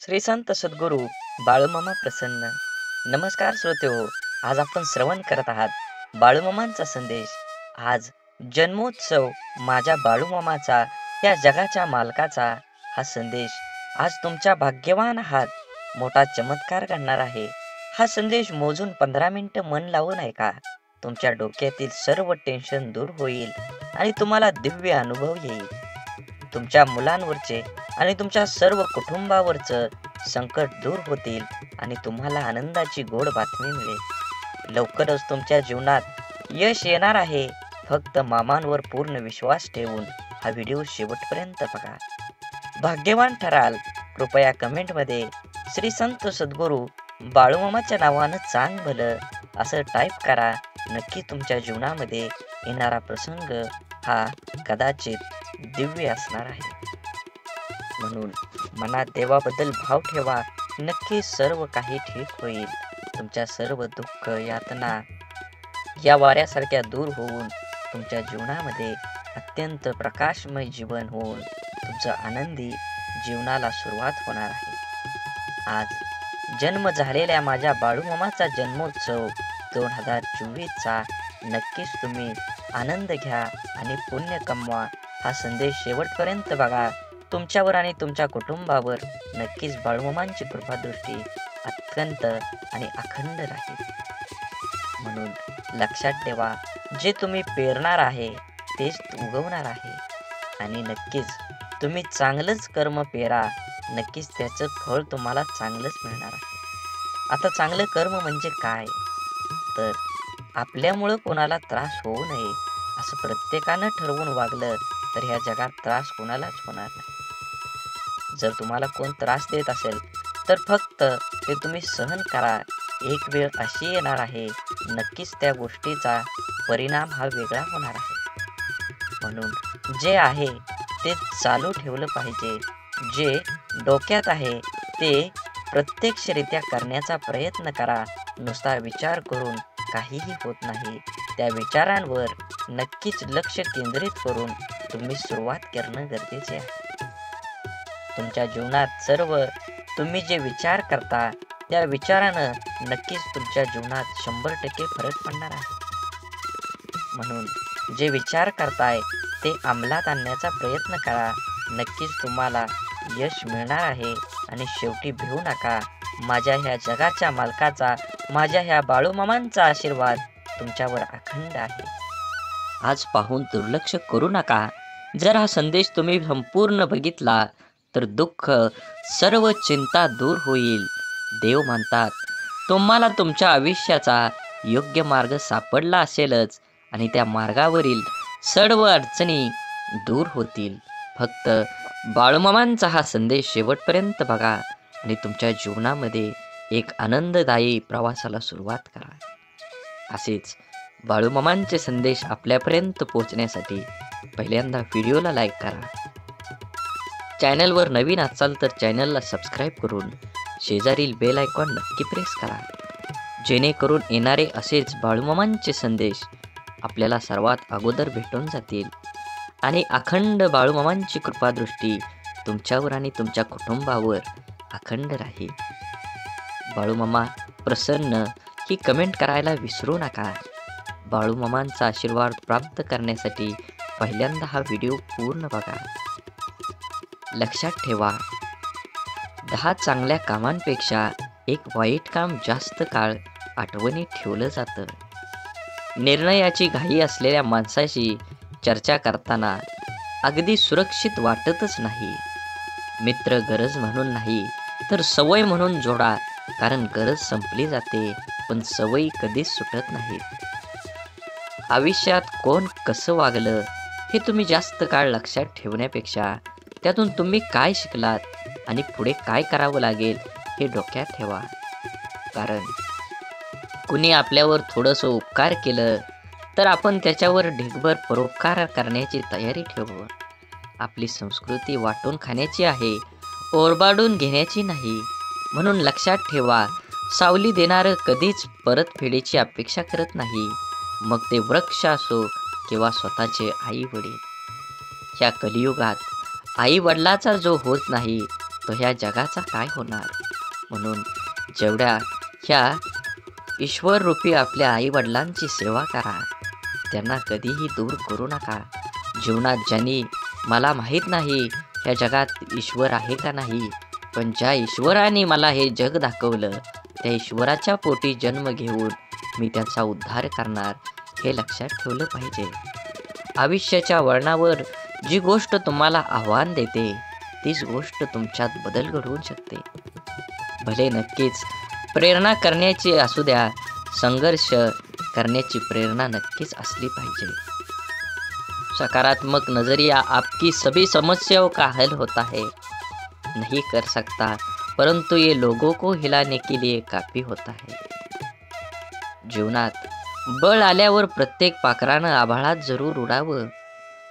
श्री संत सद्गुरू बाळूमामा प्रसन्न. नमस्कार श्रोतेहो, आज आपण श्रवण करत आहात बाळूमामांचा संदेश. आज जन्मोत्सव माझ्या बाळूमामाचा, या जगाच्या मालकाचा हा संदेश आज तुमच्या भाग्यवान आहात. मोठा चमत्कार घडणार आहे. हा संदेश मोजून 15 मिनिटं मन लावून ऐका. तुमच्या डोक्यातील सर्व टेन्शन दूर होईल आणि तुम्हाला दिव्य अनुभव येईल. तुमच्या मुलांवरचे आणि तुमच्या सर्व कुटुंबावरचं संकट दूर होतील आणि तुम्हाला आनंदाची गोड बातमी मिळेल. लवकरच तुमच्या जीवनात यश येणार आहे. फक्त मामांवर पूर्ण विश्वास ठेवून हा व्हिडिओ शेवटपर्यंत बघा. भाग्यवान ठराल. कृपया कमेंटमध्ये श्री संत सद्गुरू बाळूमामाच्या नावानं चांग भलं असं टाईप करा. नक्की तुमच्या जीवनामध्ये येणारा प्रसंग हा कदाचित दिव्य असणार आहे. म्हणून मनात देवाबद्दल भाव ठेवा. नक्की सर्व काही ठीक होईल. तुमच्या सर्व दुःख यातना या वाऱ्यासारख्या दूर होऊन तुमच्या जीवनामध्ये अत्यंत प्रकाशमय जीवन होऊन तुमचं आनंदी जीवनाला सुरुवात होणार आहे. आज जन्म झालेल्या माझ्या बाळूमामाचा जन्मोत्सव 2024चा नक्कीच तुम्ही आनंद घ्या आणि पुण्य कमवा. हा संदेश शेवटपर्यंत बघा. तुमच्यावर आणि तुमच्या कुटुंबावर नक्कीच बाळूमामांची कृपादृष्टी अत्यंत आणि अखंड राहील. म्हणून लक्षात ठेवा, जे तुम्ही पेरणार आहे तेच उगवणार आहे आणि नक्कीच तुम्ही चांगलंच कर्म पेरा. नक्कीच त्याचं फळ तुम्हाला चांगलंच मिळणार आहे. आता चांगलं कर्म म्हणजे काय, तर आपल्यामुळं कोणाला त्रास होऊ नये असं प्रत्येकानं ठरवून वागलं तर ह्या जगात त्रास कोणालाच होणार नाही. जर तुम्हाला कोण त्रास देत असेल तर फक्त ते तुम्ही सहन करा. एक वेळ अशी येणार आहे, नक्कीच त्या गोष्टीचा परिणाम हा वेगळा होणार आहे. म्हणून जे आहे ते चालू ठेवलं पाहिजे. जे डोक्यात आहे ते प्रत्यक्षरित्या करण्याचा प्रयत्न करा. नुसता विचार करून काहीही होत नाही. त्या विचारांवर नक्कीच लक्ष केंद्रित करून तुम्ही सुरुवात करणं गरजेचे आहे. तुमच्या जीवनात सर्व तुम्ही जे विचार करता त्या विचारानं नक्कीच तुमच्या जीवनात 100% फरक पडणार आहे. म्हणून जे विचार करताय ते अंमलात आणण्याचा प्रयत्न करा. नक्कीच तुम्हाला यश मिळणार आहे. आणि शेवटी भिवू नका. माझ्या ह्या जगाच्या मालकाचा, माझ्या ह्या बाळूमामांचा आशीर्वाद तुमच्यावर अखंड आहे. आज पाहून दुर्लक्ष करू नका. जर हा संदेश तुम्ही संपूर्ण बघितला तर दुःख, सर्व चिंता दूर होईल. देव म्हणतात तुम्हाला तुमच्या आयुष्याचा योग्य मार्ग सापडला असेलच आणि त्या मार्गावरील सर्व अडचणी दूर होतील. फक्त बाळूमामांचा हा संदेश शेवटपर्यंत बघा आणि तुमच्या जीवनामध्ये एक आनंददायी प्रवासाला सुरुवात करा. असेच बाळूमामांचे संदेश आपल्यापर्यंत पोहोचण्यासाठी पहिल्यांदा व्हिडिओला लाईक करा. चॅनलवर नवीन असाल तर चॅनलला सबस्क्राईब करून शेजारील बेल आयकॉन नक्की प्रेस करा. जेणेकरून येणारे असेच बाळूमामांचे संदेश आपल्याला सर्वात अगोदर भेटून जातील आणि अखंड बाळूमामांची कृपादृष्टी तुमच्यावर आणि तुमच्या कुटुंबावर अखंड राहील. बाळूमामा प्रसन्न ही कमेंट करायला विसरू नका. बाळूमामांचा आशीर्वाद प्राप्त करण्यासाठी पहिल्यांदा हा व्हिडिओ पूर्ण बघा. लक्षात ठेवा, 10 चांगल्या कामांपेक्षा एक वाईट काम जास्त काळ आठवणीत ठेवलं जातं. निर्णयाची घाई असलेल्या माणसाशी चर्चा करताना अगदी सुरक्षित वाटतच नाही. मित्र गरज म्हणून नाही तर सवय म्हणून जोडा. कारण गरज संपली जाते पण सवयी कधीच सुटत नाहीत. आयुष्यात कोण कसं वागलं हे तुम्ही जास्त काळ लक्षात ठेवण्यापेक्षा त्यातून तुम्ही काय शिकलात आणि पुढे काय करावं लागेल हे डोक्यात ठेवा. कारण कुणी आपल्यावर थोडंसं उपकार केलं तर आपण त्याच्यावर ढिगभर परोपकार करण्याची तयारी ठेवू. आपली संस्कृती वाटून खाण्याची आहे, ओरबाडून घेण्याची नाही. म्हणून लक्षात ठेवा, सावली देणारं कधीच परतफेडीची अपेक्षा करत नाही. मग ते वृक्ष असो किंवा स्वतःचे आई वडील. या कलियुगात आई वडिलाचा जो होत नाही तो ह्या जगाचा काय होणार. म्हणून जेवढ्या ह्या ईश्वररूपी आपल्या आईवडिलांची सेवा करा, त्यांना कधीही दूर करू नका. जीवनात ज्यांनी मला माहीत नाही ह्या जगात ईश्वर आहे का नाही, पण ज्या ईश्वराने मला हे जग दाखवलं त्या ईश्वराच्या पोटी जन्म घेऊन मी त्याचा उद्धार करणार, हे लक्षात ठेवलं पाहिजे. आयुष्याच्या वळणावर जी गोष्ट तुम्हाला आव्हान देते तीच गोष्ट तुमच्यात बदल घडवू शकते. भले नक्कीच प्रेरणा करण्याची असू द्या, संघर्ष करण्याची प्रेरणा नक्कीच असली पाहिजे. सकारात्मक नजरिया आपकी सभी समस्याओं का हल होता है, नहीं कर सकता परंतु ये लोगों को हिलाने के लिए काफी होता है. जीवनात बळ आल्यावर प्रत्येक पाखरानं आभाळात जरूर उडावं,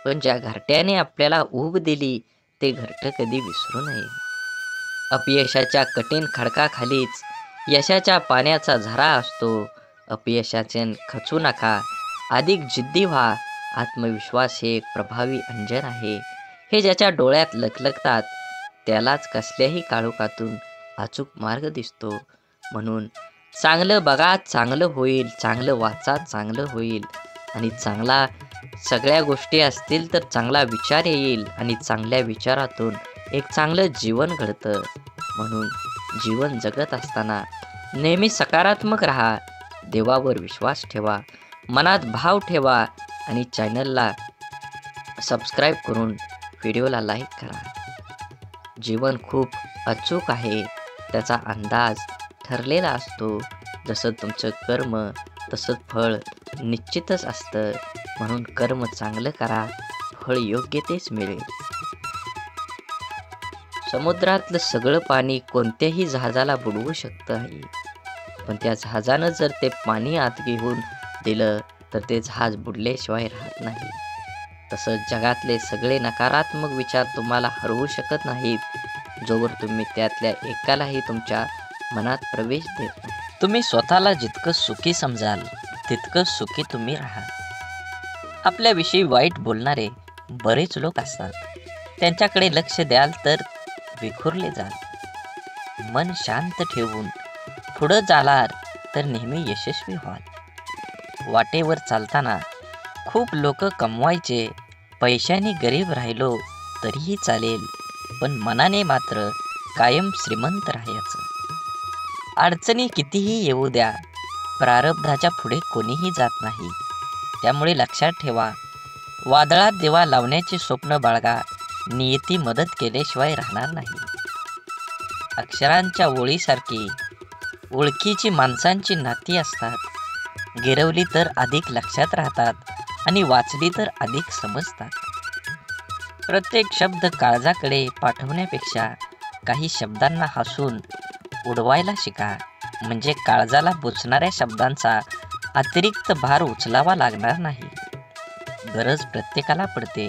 पण ज्या घरट्याने आपल्याला ऊब दिली ते घरटं कधी विसरू नये. अपयशाच्या कठीण खडकाखालीच यशाच्या पाण्याचा झरा असतो. अपयशाचे खचू नका, अधिक जिद्दी व्हा. आत्मविश्वास हे एक प्रभावी अंजन आहे. हे ज्याच्या डोळ्यात लखलखतात त्यालाच कसल्याही काळोखातून अचूक मार्ग दिसतो. म्हणून चांगलं बघा, चांगलं होईल, चांगलं वाचा, चांगलं होईल. आणि चांगला सगळ्या गोष्टी असतील तर चांगला विचार येईल, आणि चांगल्या विचारातून एक चांगलं जीवन घडतं. म्हणून जीवन जगत असताना नेहमी सकारात्मक राहा, देवावर विश्वास ठेवा, मनात भाव ठेवा, आणि चॅनलला सबस्क्राईब करून व्हिडिओला लाईक करा. जीवन खूप अचूक आहे, त्याचा अंदाज ठरलेला असतो. जसं तुमचं कर्म तसं फळ निश्चितच असतं. म्हणून कर्म चांगलं करा, फळ योग्य तेच मिळेल. समुद्रातलं सगळं पाणी कोणत्याही जहाजाला बुडवू शकतं आहे, पण त्या जहाजानं जर ते पाणी आत घेऊन दिलं तर ते जहाज बुडल्याशिवाय राहत नाही. तसंच जगातले सगळे नकारात्मक विचार तुम्हाला हरवू शकत नाहीत जोवर तुम्ही त्यातल्या एकालाही तुमच्या मनात प्रवेश देत नाही. तुम्ही स्वतःला जितकं सुखी समजाल तितकं सुखी तुम्ही राहा. आपल्याविषयी वाईट बोलणारे बरेच लोक असतात, त्यांच्याकडे लक्ष द्याल तर विखुरले जाल. मन शांत ठेवून पुढं जालात तर नेहमी यशस्वी व्हाल. वाटेवर चालताना खूप लोक कमवायचे, पैशाने गरीब राहिलो तरीही चालेल, पण मनाने मात्र कायम श्रीमंत राहायचं. अडचणी कितीही येऊ द्या, प्रारब्धाच्या पुढे कोणीही जात नाही. त्यामुळे लक्षात ठेवा, वादळात दिवा लावण्याचे स्वप्न बाळगा, नियती मदत केल्याशिवाय राहणार नाही. अक्षरांच्या ओळीसारखी ओळखीची माणसांची नाती असतात. गिरवली तर अधिक लक्षात राहतात आणि वाचली तर अधिक समजतात. प्रत्येक शब्द काळजाकडे पाठवण्यापेक्षा काही शब्दांना हसून उडवायला शिका, म्हणजे काळजाला बोचणाऱ्या शब्दांचा अतिरिक्त भार उचलावा लागणार नाही. गरज प्रत्येकाला पडते,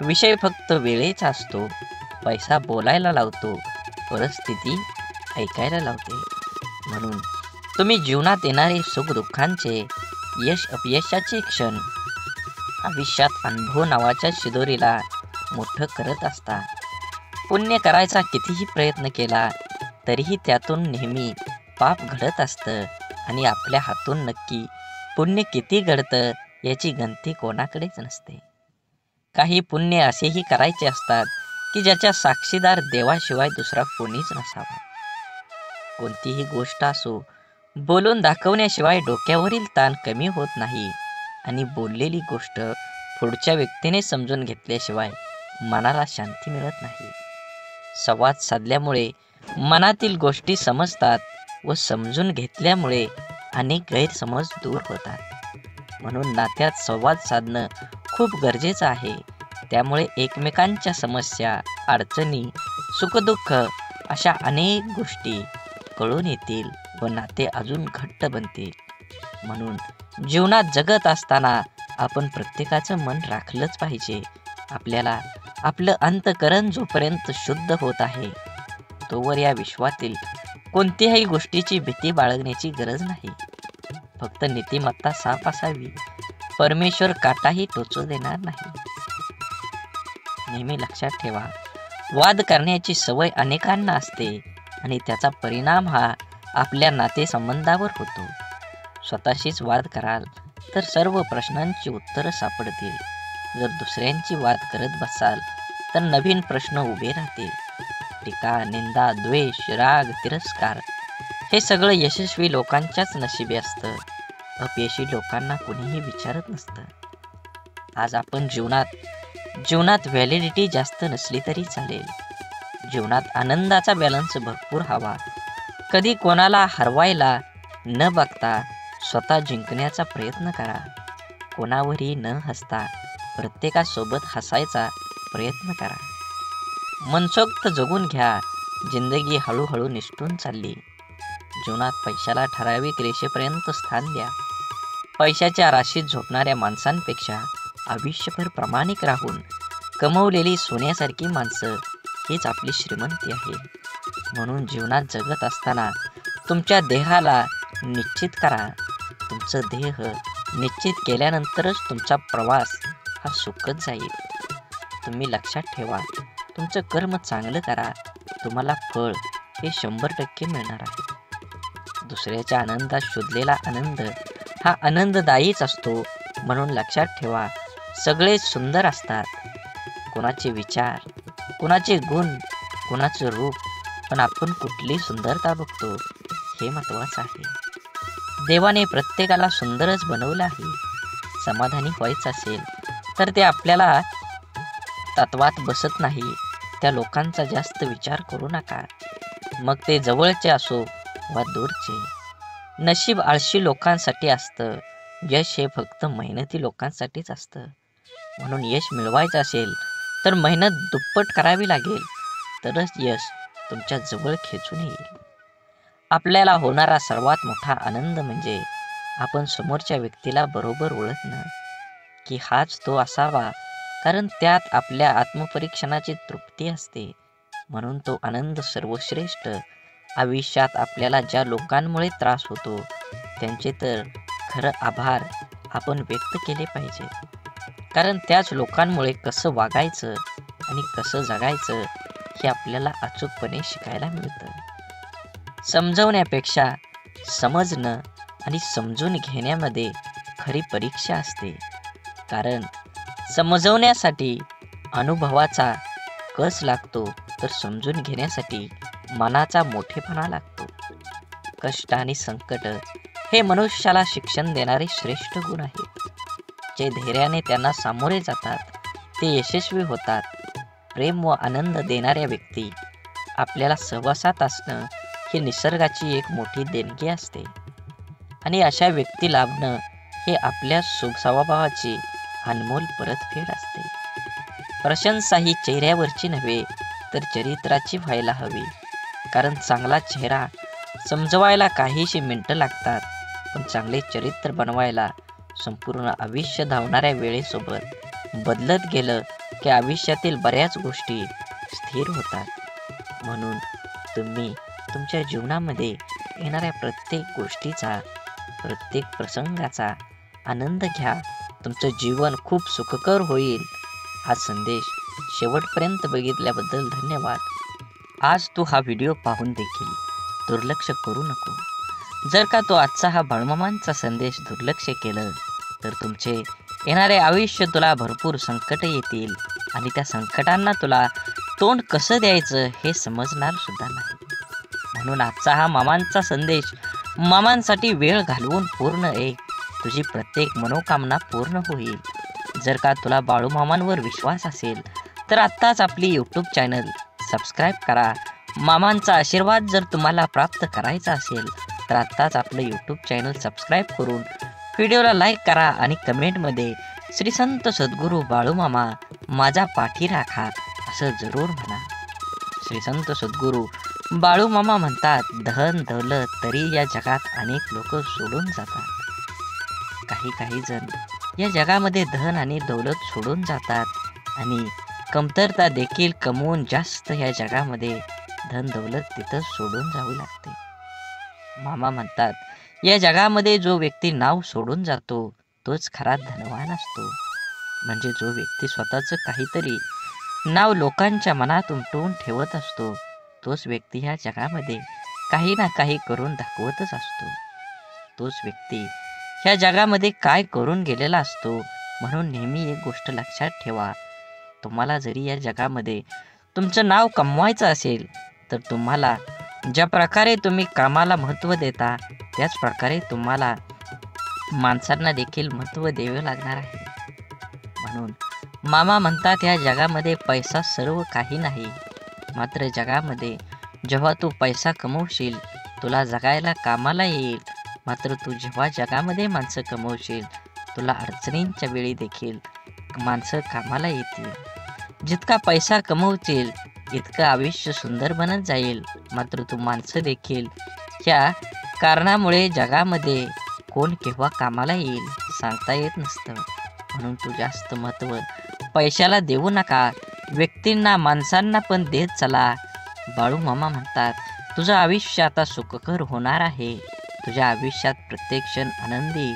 विषय फक्त वेळेचा असतो. पैसा बोलायला लावतो, परिस्थिती ऐकायला लावते. म्हणून तुम्ही जीवनात येणारे सुखदुःखांचे, यश अपयशाचे क्षण आयुष्यात अनुभव नावाच्या शिदोरीला मोठं करत असता. पुण्य करायचा कितीही प्रयत्न केला तरीही त्यातून नेहमी पाप घडत असतं, आणि आपल्या हातून नक्की पुण्य किती घडतं याची गणती कोणाकडेच नसते. काही पुण्य असेही करायचे असतात की ज्याच्या साक्षीदार देवाशिवाय दुसरा कोणीच नसावा. कोणतीही गोष्ट असो, बोलून दाखवण्याशिवाय डोक्यावरील ताण कमी होत नाही, आणि बोललेली गोष्ट पुढच्या व्यक्तीने समजून घेतल्याशिवाय मनाला शांती मिळत नाही. संवाद साधल्यामुळे मनातील गोष्टी समजतात व समजून घेतल्यामुळे अनेक गैरसमज दूर होतात. म्हणून नात्यात संवाद साधणं खूप गरजेचं आहे. त्यामुळे एकमेकांच्या समस्या, अडचणी, सुखदुःख अशा अनेक गोष्टी कळून येतील व नाते अजून घट्ट बनतील. म्हणून जीवनात जगत असताना आपण प्रत्येकाचं मन राखलंच पाहिजे. आपल्याला आपलं अंतःकरण जोपर्यंत शुद्ध होत आहे तोवर या विश्वातील कोणत्याही गोष्टीची भीती बाळगण्याची गरज नाही. फक्त नीतिमत्ता साफ असावी. परमेश्वर काटाही टोचू देणार नाही. नेहमी लक्षात ठेवा, वाद करण्याची सवय अनेकांना असते आणि त्याचा परिणाम हा आपल्या नातेसंबंधावर होतो. स्वतःशीच वाद कराल तर सर्व प्रश्नांची उत्तरं सापडतील. जर दुसऱ्यांची वाद करत बसाल तर नवीन प्रश्न उभे राहतील. टीका, निंदा, द्वेष, राग, तिरस्कार हे सगळं यशस्वी लोकांच्याच नशिबी असतं. अपयशी लोकांना कुणीही विचारत नसतं. आज आपण जीवनात व्हॅलिडिटी जास्त नसली तरी चालेल. जीवनात आनंदाचा बॅलन्स भरपूर हवा. कधी कोणाला हरवायला न बघता स्वतः जिंकण्याचा प्रयत्न करा. कोणावरही न हसता प्रत्येकासोबत हसायचा प्रयत्न करा. मनसोक्त जगून घ्या. जिंदगी हळूहळू निसटून चालली. जीवनात पैशाला ठराविक रेषेपर्यंत स्थान द्या. पैशाच्या राशीत झोपणाऱ्या माणसांपेक्षा आयुष्यभर प्रामाणिक राहून कमवलेली सोन्यासारखी माणसं हीच आपली श्रीमंती आहे. म्हणून जीवनात जगत असताना तुमच्या देहाला निश्चित करा. तुमचं देह निश्चित केल्यानंतरच तुमचा प्रवास हा सुखद जाईल. तुम्ही लक्षात ठेवा, तुमचं कर्म चांगलं करा, तुम्हाला फळ हे 100% मिळणार आहे. दुसऱ्याच्या आनंदात शोधलेला आनंद हा आनंददायीच असतो. म्हणून लक्षात ठेवा, सगळे सुंदर असतात. कोणाचे विचार, कोणाचे गुण, कोणाचं रूप, पण आपण कुठली सुंदरता बघतो हे महत्त्वाचं आहे. देवाने प्रत्येकाला सुंदरच बनवलं आहे. समाधानी व्हायचं असेल तर ते आपल्याला तत्वात बसत नाही त्या लोकांचा जास्त विचार करू नका. मग ते जवळचे असो वा दूरचे. नशीब आळशी लोकांसाठी असतं. यश हे फक्त मेहनती लोकांसाठीच असतं. म्हणून यश मिळवायचं असेल तर मेहनत दुप्पट करावी लागेल. तरच यश तुमच्या जवळ खेचून येईल. आपल्याला होणारा सर्वात मोठा आनंद म्हणजे आपण समोरच्या व्यक्तीला बरोबर ओळखणं, की हाच तो असावा, कारण त्यात आपल्या आत्मपरीक्षणाची तृप्ती असते. म्हणून तो आनंद सर्वश्रेष्ठ. आयुष्यात आपल्याला ज्या लोकांमुळे त्रास होतो त्यांचे तर खरं आभार आपण व्यक्त केले पाहिजे. कारण त्याच लोकांमुळे कसं वागायचं आणि कसं जगायचं हे आपल्याला अचूकपणे शिकायला मिळतं. समजवण्यापेक्षा समजणं आणि समजून घेण्यामध्ये खरी परीक्षा असते. कारण समजवण्यासाठी अनुभवाचा कस लागतो, तर समजून घेण्यासाठी मनाचा मोठेपणा लागतो. कष्ट आणि संकट हे मनुष्याला शिक्षण देणारे श्रेष्ठ गुण आहेत. जे धैर्याने त्यांना सामोरे जातात ते यशस्वी होतात. प्रेम व आनंद देणाऱ्या व्यक्ती आपल्याला सहवासात असणं ही निसर्गाची एक मोठी देणगी असते. आणि अशा व्यक्ती लाभणं हे आपल्या स्वभावाची अनमोल परतफेड असते. प्रशंसा ही चेहऱ्यावरची नव्हे तर चरित्राची व्हायला हवी. कारण चांगला चेहरा समजवायला काहीशी मिनिटं लागतात, पण चांगले चरित्र बनवायला संपूर्ण आयुष्य धावणाऱ्या वेळेसोबत बदलत गेलं की आयुष्यातील बऱ्याच गोष्टी स्थिर होतात. म्हणून तुम्ही तुमच्या जीवनामध्ये येणाऱ्या प्रत्येक गोष्टीचा, प्रत्येक प्रसंगाचा आनंद घ्या. तुमचं जीवन खूप सुखकर होईल. हा संदेश शेवटपर्यंत बघितल्याबद्दल धन्यवाद. आज तू हा व्हिडिओ पाहून देखील दुर्लक्ष करू नको. जर का तो आजचा हा बाळूमामांचा संदेश दुर्लक्ष केलं तर तुमचे येणारे आयुष्य तुला भरपूर संकट येतील आणि त्या संकटांना तुला तोंड कसं द्यायचं हे समजणार सुद्धा नाही. म्हणून आजचा हा मामांचा संदेश मामांसाठी वेळ घालवून पूर्ण एक तुझी प्रत्येक मनोकामना पूर्ण होईल. जर का तुला बाळूमामांवर विश्वास असेल तर आत्ताच आपली यूट्यूब चॅनल सबस्क्राईब करा. मामांचा आशीर्वाद जर तुम्हाला प्राप्त करायचा असेल तर आत्ताच आपलं यूट्यूब चॅनल सबस्क्राईब करून व्हिडिओला लाईक करा आणि कमेंटमध्ये श्री संत सद्गुरू बाळूमामा माझा पाठी राखा असं जरूर म्हणा. श्री संत सद्गुरू बाळूमामा म्हणतात, धन दौलत तरी या जगात अनेक लोक सोडून जातात. काही जण या जगामध्ये धन आणि दौलत सोडून जातात आणि कमतरता देखील कमवून जास्त या जगामध्ये धन दौलत तिथं सोडून जावी लागते. मामा म्हणतात, या जगामध्ये जो व्यक्ती नाव सोडून जातो तोच खरा धनवान असतो. म्हणजे जो व्यक्ती स्वतःचं काहीतरी नाव लोकांच्या मनात उमटवून ठेवत असतो, तोच व्यक्ती ह्या जगामध्ये काही ना काही करून दाखवतच असतो. तोच व्यक्ती ह्या जगामध्ये काय करून गेलेला असतो. म्हणून नेहमी एक गोष्ट लक्षात ठेवा, तुम्हाला जरी या जगामध्ये तुमचं नाव कमवायचं असेल, तर तुम्हाला ज्या प्रकारे तुम्ही कामाला महत्त्व देता, त्याच प्रकारे तुम्हाला माणसांना देखील महत्त्व द्यावे लागणार आहे. म्हणून मामा म्हणतात, या जगामध्ये पैसा सर्व काही नाही. मात्र जगामध्ये जेव्हा तू पैसा कमवशील, तुला जगायला कामाला येईल. मात्र तू जेव्हा जगामध्ये माणसं कमवशील, तुला अडचणींच्या वेळी देखील माणसं कामाला येतील. जितका पैसा कमवशील, इतकं आयुष्य सुंदर बनत जाईल. मात्र तू माणसं देखील ह्या कारणामुळे जगामध्ये कोण केव्हा कामाला येईल सांगता येत नसतं. म्हणून तू जास्त महत्त्व पैशाला देऊ नका, व्यक्तींना माणसांना पण देत चला. बाळूमामा म्हणतात, तुझं आयुष्य आता सुखकर होणार आहे. तुझ्या आयुष्यात प्रत्येक क्षण आनंदी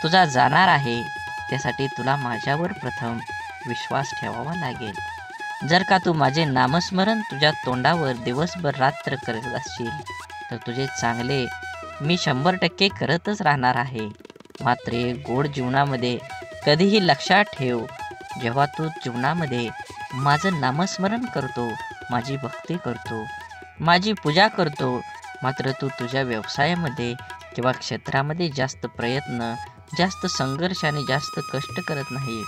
तुझा जाणार आहे. त्यासाठी तुला माझ्यावर प्रथम विश्वास ठेवावा लागेल. जर का तू माझे नामस्मरण तुझ्या तोंडावर दिवसभर रात्र करत असशील, तर तुझे चांगले मी 100% करतच राहणार आहे. मात्र एक गोड जीवनामध्ये कधीही लक्षात ठेव, जेव्हा तू जीवनामध्ये माझं नामस्मरण करतो, माझी भक्ती करतो, माझी पूजा करतो, मात्र तू तुझ्या व्यवसायामध्ये किंवा क्षेत्रामध्ये जास्त प्रयत्न, जास्त संघर्ष आणि जास्त कष्ट करत नाहीस.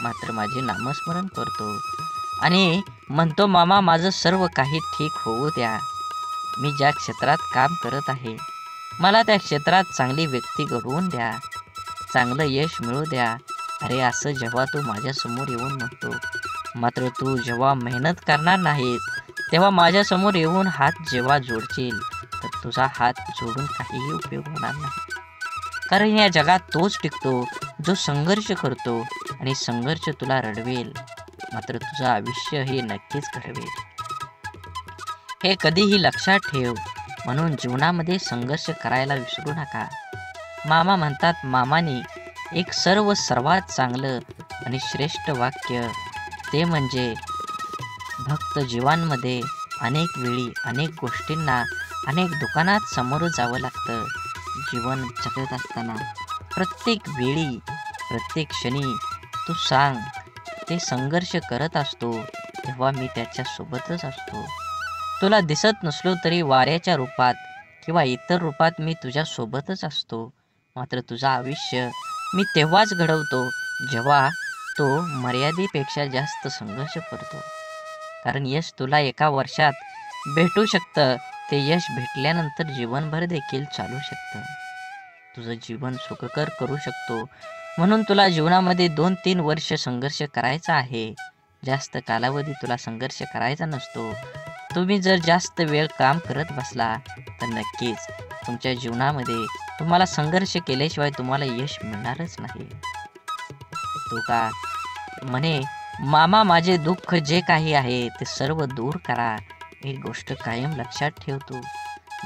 मात्र माझे नामस्मरण करतो आणि म्हणतो, मामा माझं सर्व काही ठीक होऊ द्या. मी ज्या क्षेत्रात काम करत आहे, मला त्या क्षेत्रात चांगली व्यक्ती घडवून द्या, चांगलं यश मिळू द्या. अरे असं जेव्हा तू माझ्यासमोर येऊन म्हणतो, मात्र तू जेव्हा मेहनत करणार नाहीस, तेव्हा माझ्यासमोर येऊन हात जेव्हा जोडशील, तर तुझा हात जोडून काहीही उपयोग होणार नाही. कारण या जगात तोच टिकतो जो संघर्ष करतो, आणि संघर्ष तुला रडवेल, मात्र तुझं आयुष्य हे नक्कीच घडवेल. हे कधीही लक्षात ठेव. म्हणून जीवनामध्ये संघर्ष करायला विसरू नका. मामा म्हणतात, मामाने एक सर्वात चांगलं आणि श्रेष्ठ वाक्य ते म्हणजे, भक्त जीवांमध्ये अनेक वेळी अनेक गोष्टींना अनेक दुकानात सामोरं जावं लागतं. जीवन जगत असताना प्रत्येक वेळी प्रत्येक क्षणी तू सांग, ते संघर्ष करत असतो तेव्हा मी त्याच्यासोबतच असतो. तुला दिसत नसलो तरी वाऱ्याच्या रूपात किंवा इतर रूपात मी तुझ्यासोबतच असतो. मात्र तुझं आयुष्य मी तेव्हाच घडवतो जेव्हा तो मर्यादेपेक्षा जास्त संघर्ष करतो. कारण यश तुला एका वर्षात भेटू शकतं, ते यश भेटल्यानंतर जीवनभर देखील चालू शकतं. तुझं जीवन सुखकर करू शकतो. म्हणून तुला जीवनामध्ये 2-3 वर्ष संघर्ष करायचा आहे. जास्त कालावधी तुला संघर्ष करायचा नसतो. तुम्ही जर जास्त वेळ काम करत बसला, तर नक्कीच तुमच्या जीवनामध्ये तुम्हाला संघर्ष केल्याशिवाय तुम्हाला यश मिळणारच नाही. तो का म्हणे, मामा माझे दुःख जे काही आहे ते सर्व दूर करा. एक गोष्ट कायम लक्षात ठेवतो,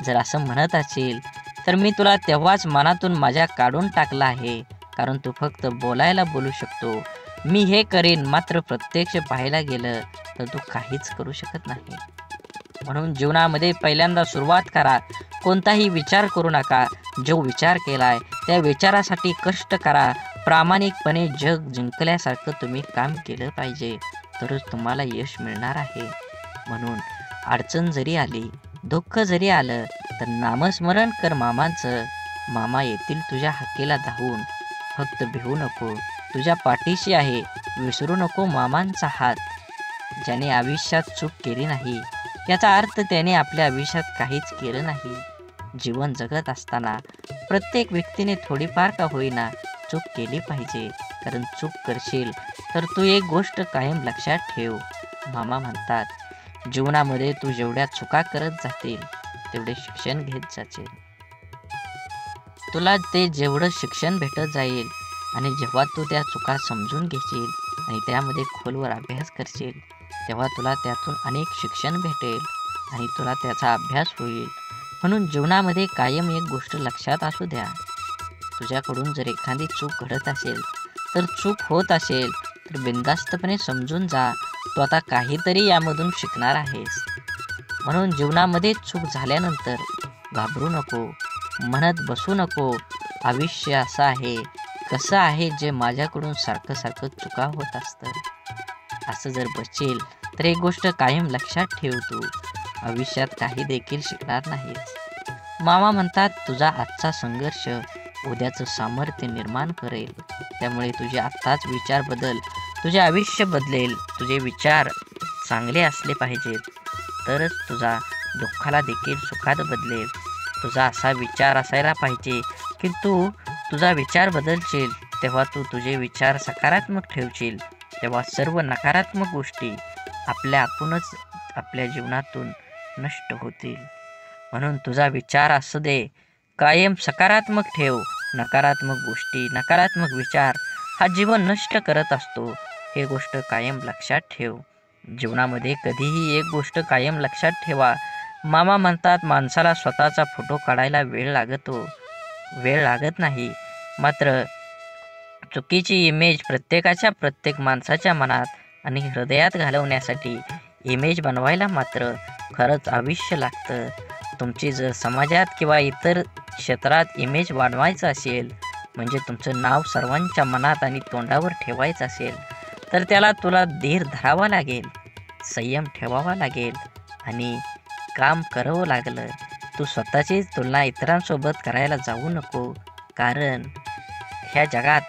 जर असं म्हणत असेल तर मी तुला तेव्हाच मनातून माझ्या काढून टाकला आहे. कारण तू फक्त बोलायला बोलू शकतो, मी हे करीन, मात्र प्रत्यक्ष पाहायला गेलं तर तू काहीच करू शकत नाही. म्हणून जीवनामध्ये पहिल्यांदा सुरुवात करा. कोणताही विचार करू नका. जो विचार केलाय त्या विचारासाठी कष्ट करा. प्रामाणिकपणे जग जिंकल्यासारखं तुम्ही काम केलं पाहिजे, तरच तुम्हाला यश मिळणार आहे. म्हणून अडचण जरी आली, दुःख जरी आलं, तर नामस्मरण कर मामांचं. मामा येतील तुझ्या हाकेला धावून. फक्त भिवू नको, तुझ्या पाठीशी आहे. विसरू नको मामांचा हात. ज्याने आयुष्यात चूक केली नाही, याचा अर्थ त्याने आपल्या आयुष्यात काहीच केलं नाही. जीवन जगत असताना प्रत्येक व्यक्तीने थोडीफार का होईना चूक केली पाहिजे. कारण चूक करशील तर तू एक गोष्ट कायम लक्षात ठेव. मामा म्हणतात, जीवनामध्ये तू जेवढ्या चुका करत जातील तेवढे शिक्षण घेत जाशील. तुला ते जेवढं शिक्षण भेटत जाईल आणि जेव्हा तू त्या चुका समजून घेशील आणि त्यामध्ये खोलवर अभ्यास करशील, तेव्हा तुला त्यातून अनेक शिक्षण भेटेल आणि तुला त्याचा अभ्यास होईल. म्हणून जीवनामध्ये कायम एक गोष्ट लक्षात असू द्या, तुझ्याकडून जर एखादी चूक घडत असेल, तर चूक होत असेल तर बिनधास्तपणे समजून जा. तू आता काहीतरी यामधून शिकणार आहेस. म्हणून जीवनामध्ये चूक झाल्यानंतर घाबरू नको, म्हणत बसू नको, आयुष्य असं आहे, कसं आहे जे माझ्याकडून सारखं सारखं चुका होत असतं. असं जर बसेल तर एक गोष्ट कायम लक्षात ठेव, तू आयुष्यात काही देखील शिकणार नाहीस. मामा म्हणतात तुझा आजचा संघर्ष उद्याचं सामर्थ्य निर्माण करेल. त्यामुळे तुझे आत्ताच विचार बदल, तुझे आयुष्य बदलेल. तुझे विचार चांगले असले पाहिजेत तरच तुझा दुःखाला देखील सुखात बदलेल. तुझा असा विचार असायला पाहिजे की तू तुझा विचार बदलशील, तेव्हा तू तुझे विचार सकारात्मक ठेवशील, तेव्हा सर्व नकारात्मक गोष्टी आपणच आपल्या जीवनातून नष्ट होतील. म्हणून तुझा विचार असू दे कायम सकारात्मक ठेव. नकारात्मक गोष्टी, नकारात्मक विचार हा जीवन नष्ट करत असतो. हे गोष्ट कायम लक्षात ठेव. जीवनामध्ये कधीही एक गोष्ट कायम लक्षात ठेवा. मामा म्हणतात माणसाला स्वतःचा फोटो काढायला वेळ लागत नाही, मात्र चुकीची इमेज प्रत्येक माणसाच्या मनात आणि हृदयात घालवण्यासाठी इमेज बनवायला मात्र खरंच आयुष्य लागतं. तुमची जर समाजात किंवा इतर क्षेत्रात इमेज वाढवायचं असेल, म्हणजे तुमचं नाव सर्वांच्या मनात आणि तोंडावर ठेवायचं असेल, तर त्याला तुला धीर धरावा लागेल, संयम ठेवावा लागेल आणि काम करावं लागलं. तू स्वतःची तुलना इतरांसोबत करायला जाऊ नको, कारण ह्या जगात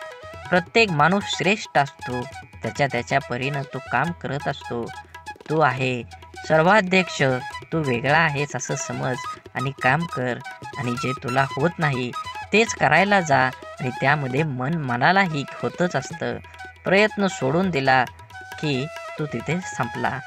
प्रत्येक माणूस श्रेष्ठ असतो. त्याच्या परीनं तो काम करत असतो. तू आहे सर्वाध्यक्ष, तू वेगळा आहेस असं समज आणि काम कर. आणि जे तुला होत नाही तेच करायला जा आणि त्यामध्ये मनालाही होतच असतं. प्रयत्न सोडून दिला की तू तिथे संपला.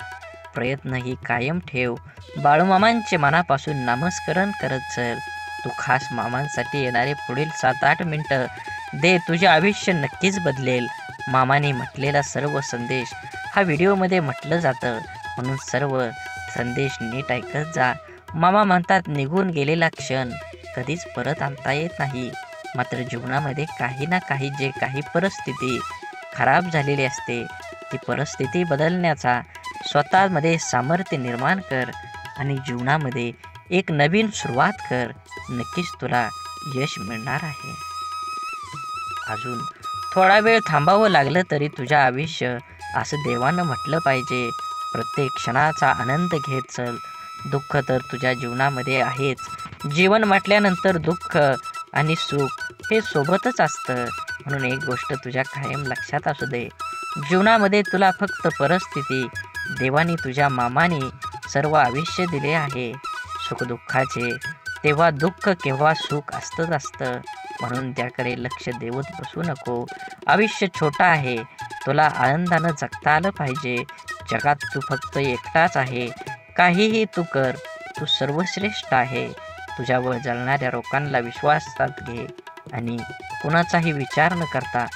प्रयत्न ही कायम ठेव. बाळूमामांचे मनापासून नामस्मरण करत चल. तू खास मामांसाठी येणारे पुढील 7-8 मिनिटं दे, तुझे आयुष्य नक्कीच बदलेल. मामाने म्हटलेला सर्व संदेश हा व्हिडिओमध्ये म्हटलं जातं, म्हणून सर्व संदेश नीट ऐकत जा. मामा म्हणतात निघून गेलेला क्षण कधीच परत आणता येत नाही, मात्र जीवनामध्ये काही ना काही परिस्थिती खराब झालेली असते, ती परिस्थिती बदलण्याचा स्वतःमध्ये सामर्थ्य निर्माण कर आणि जीवनामध्ये एक नवीन सुरुवात कर. नक्कीच तुला यश मिळणार आहे. अजून थोडा वेळ थांबावं लागलं तरी तुझ्या आयुष्य असं देवानं म्हटलं पाहिजे. प्रत्येक क्षणाचा आनंद घेत चल. दुःख तर तुझ्या जीवनामध्ये आहेच. जीवन म्हटल्यानंतर दुःख आणि सुख हे सोबतच असतं. म्हणून एक गोष्ट तुझ्या कायम लक्षात असू दे, जीवनामध्ये तुला फक्त परिस्थिती, देवाने तुझ्या मामाने सर्व आयुष्य दिले आहे सुखदुःखाचे. तेव्हा दुःख केव्हा सुख असतं, म्हणून त्याकडे लक्ष देवत बसू नको. आयुष्य छोटं आहे, तुला आनंदानं जगता आलं पाहिजे. जगात तू फक्त एकटाच आहे. काहीही तू कर, तू सर्वश्रेष्ठ आहे. तुझ्यावर जळणाऱ्या लोकांना विश्वासात घे आणि कुणाचाही विचार न करता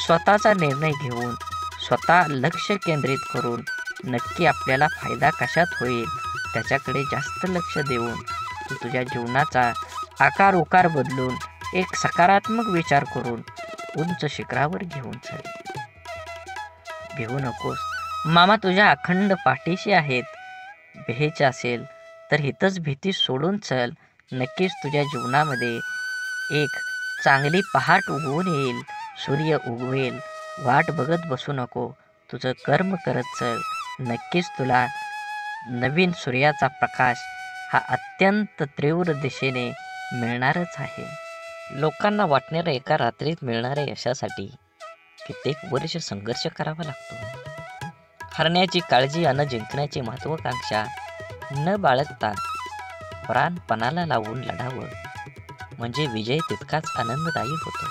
स्वतःचा निर्णय घेऊन स्वतः लक्ष केंद्रित करून नक्की आपल्याला फायदा कशात होईल त्याच्याकडे जास्त लक्ष देऊन तू तुझ्या जीवनाचा आकार उकार बदलून एक सकारात्मक विचार करून उंच शिखरावर घेऊन चल. भिवू नकोस, मामा तुझ्या अखंड पाठीशी आहेत. भ्यायचे असेल तर हितच भीती सोडून चल. नक्कीच तुझ्या जीवनामध्ये एक चांगली पहाट उगवून येईल, सूर्य उगवेल. वाट बघत बसू नको, तुझं कर्म करत चल. नक्कीच तुला नवीन सूर्याचा प्रकाश हा अत्यंत तीव्र दिशेने मिळणारच आहे. लोकांना वाटणाऱ्या एका रात्रीत मिळणाऱ्या यशासाठी कित्येक वर्ष संघर्ष करावा लागतो. हरण्याची काळजी अन जिंकण्याची महत्वाकांक्षा न बाळगता प्राणपणाला लावून लढावं, म्हणजे विजय तितकाच आनंददायी होतो.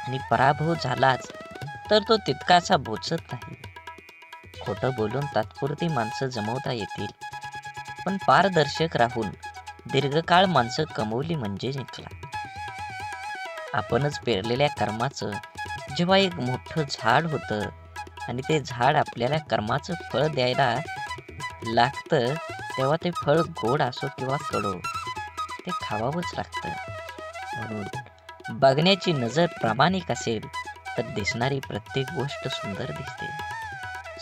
आणि पराभव झालाच तर तो तितकासा बोचत नाही. खोटं बोलून तात्पुरती माणसं जमवता येतील, पण पारदर्शक राहून दीर्घकाळ माणसं कमवली म्हणजे जिंकला. आपणच पेरलेल्या कर्माचं जेव्हा एक मोठं झाड होतं आणि ते झाड आपल्याला कर्माचं फळ द्यायला लागतं, तेव्हा ते फळ गोड असो किंवा कडू ते खावावंच लागतं. म्हणून बघण्याची नजर प्रामाणिक असेल तर दिसणारी प्रत्येक गोष्ट सुंदर दिसते.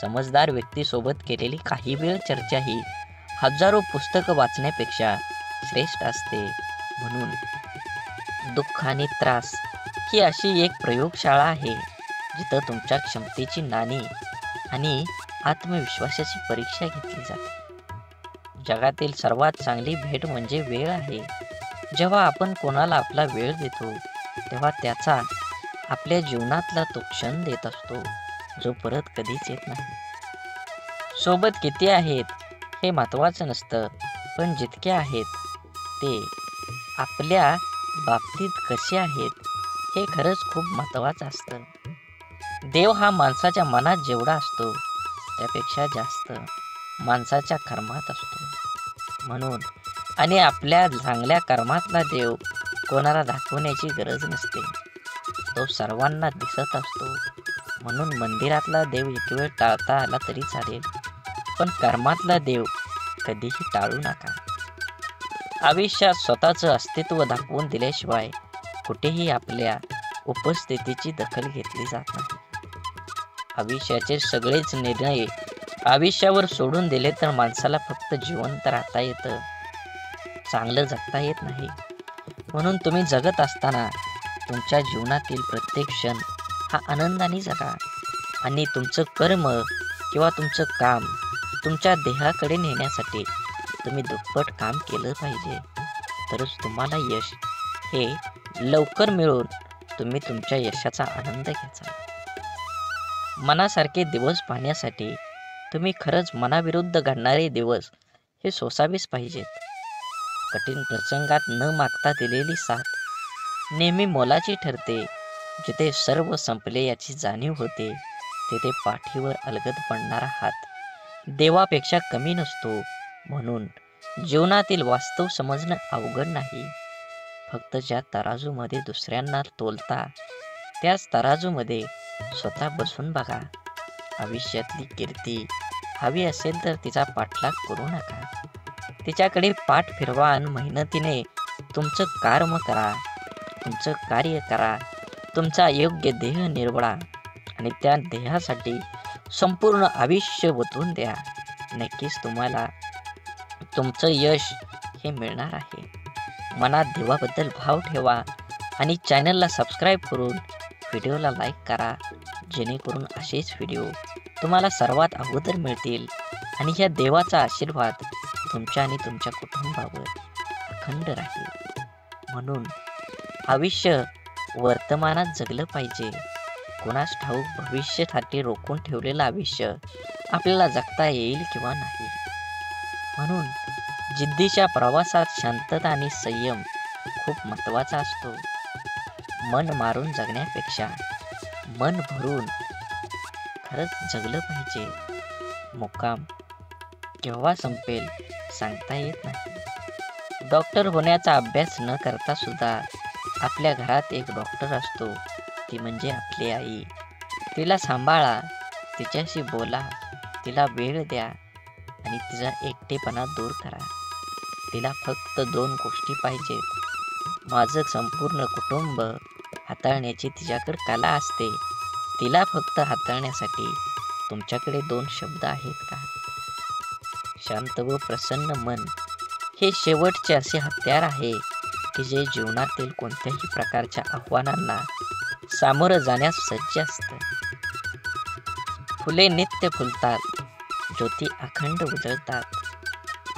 समजदार व्यक्तीसोबत केलेली काही वेळ चर्चा ही हजारो पुस्तकं वाचण्यापेक्षा श्रेष्ठ असते. म्हणून दुःख आणि त्रास ही अशी एक प्रयोगशाळा आहे जिथं तुमच्या क्षमतेची नाणी आणि आत्मविश्वासाची परीक्षा घेतली जाते. जगातील सर्वात चांगली भेट म्हणजे वेळ आहे. जेव्हा आपण कोणाला आपला वेळ देतो तेव्हा त्याचा आपल्या जीवनातला तो क्षण देत असतो जो परत कधीच येत नाही. सोबत किती आहेत हे महत्त्वाचं नसतं, पण जितके आहेत ते आपल्या बाबतीत कसे आहेत हे खरंच खूप महत्त्वाचं असतं. देव हा माणसाच्या मनात जेवढा असतो त्यापेक्षा जास्त माणसाच्या कर्मात असतो. म्हणून आणि आपल्या चांगल्या कर्मातला देव कोणाला दाखवण्याची गरज नसते, तो सर्वांना दिसत असतो. म्हणून मंदिरातला देव एक वेळ टाळता आला तरी चालेल, पण कर्मातला देव कधीही टाळू नका. आयुष्यात स्वतःचं अस्तित्व दाखवून दिल्याशिवाय कुठेही आपल्या उपस्थितीची दखल घेतली जात नाही. आयुष्याचे सगळेच निर्णय आयुष्यावर सोडून दिले तर माणसाला फक्त जिवंत राहता येतं, चांगलं जगता येत नाही. म्हणून तुम्ही जगत असताना तुमच्या जीवनातील प्रत्येक क्षण हा आनंदाने जगा आणि तुमचं कर्म किंवा तुमचं काम तुमच्या देहाकडे नेण्यासाठी तुम्ही दुप्पट काम केलं पाहिजे. तरच तुम्हाला यश हे लवकर मिळून तुम्ही तुमच्या यशाचा आनंद घ्यायचा. मनासारखे दिवस पाहण्यासाठी तुम्ही खरंच मनाविरुद्ध घडणारे दिवस हे सोसावेच पाहिजेत. कठीण प्रसंगात न मागता दिलेली साथ नेहमी मोलाची ठरते. जिथे सर्व संपले याची जाणीव होते तिथे पाठीवर अलगद पडणारा हात देवापेक्षा कमी नसतो. म्हणून जीवनातील वास्तव समजणं अवघड नाही. फक्त ज्या तराजूमध्ये दुसऱ्यांना तोलता त्याच तराजूमध्ये स्वतः बसून बघा. आयुष्यातली कीर्ती हवी असेल तर तिचा पाठलाग करू नका. तिच्याकडे पाठ फिरवा आणि मेहनतीने तुमचं कर्म करा, तुमचं कार्य करा, तुमचा योग्य देह निवडा आणि त्या देहासाठी संपूर्ण आयुष्य ओतून द्या. नक्कीच तुम्हाला तुमचं यश हे मिळणार आहे. मनात देवाबद्दल भाव ठेवा आणि चॅनलला सबस्क्राईब करून व्हिडिओला लाईक करा, जेणेकरून असेच व्हिडिओ तुम्हाला सर्वात अगोदर मिळतील आणि ह्या देवाचा आशीर्वाद तुमच्या आणि तुमच्या कुटुंबावर अखंड राहील. म्हणून आयुष्य वर्तमानात जगलं पाहिजे. कोणास ठाऊक भविष्यासाठी रोखून ठेवलेलं आयुष्य आपल्याला जगता येईल किंवा नाही. म्हणून जिद्दीच्या प्रवासात शांतता आणि संयम खूप महत्त्वाचा असतो. मन मारून जगण्यापेक्षा मन भरून खरंच जगलं पाहिजे. मुक्काम केव्हा संपेल सांगता येत नाही. डॉक्टर होण्याचा अभ्यास न करता सुद्धा आपल्या घरात एक डॉक्टर असतो, ती म्हणजे आपली आई. तिला सांभाळा, तिच्याशी बोला, तिला वेळ द्या आणि तिचा एकटेपणा दूर करा. तिला फक्त 2 गोष्टी पाहिजेत. माझं संपूर्ण कुटुंब हाताळण्याची तिच्याकडे कला असते. तिला फक्त हाताळण्यासाठी तुमच्याकडे 2 शब्द आहेत का? शांत व प्रसन्न मन हे शेवटचे असे हत्यार आहे की जे जीवनातील कोणत्याही प्रकारच्या आव्हानांना सामोरं जाण्यास सज्ज असतं. फुले नित्य फुलतात, ज्योती अखंड उजळतात.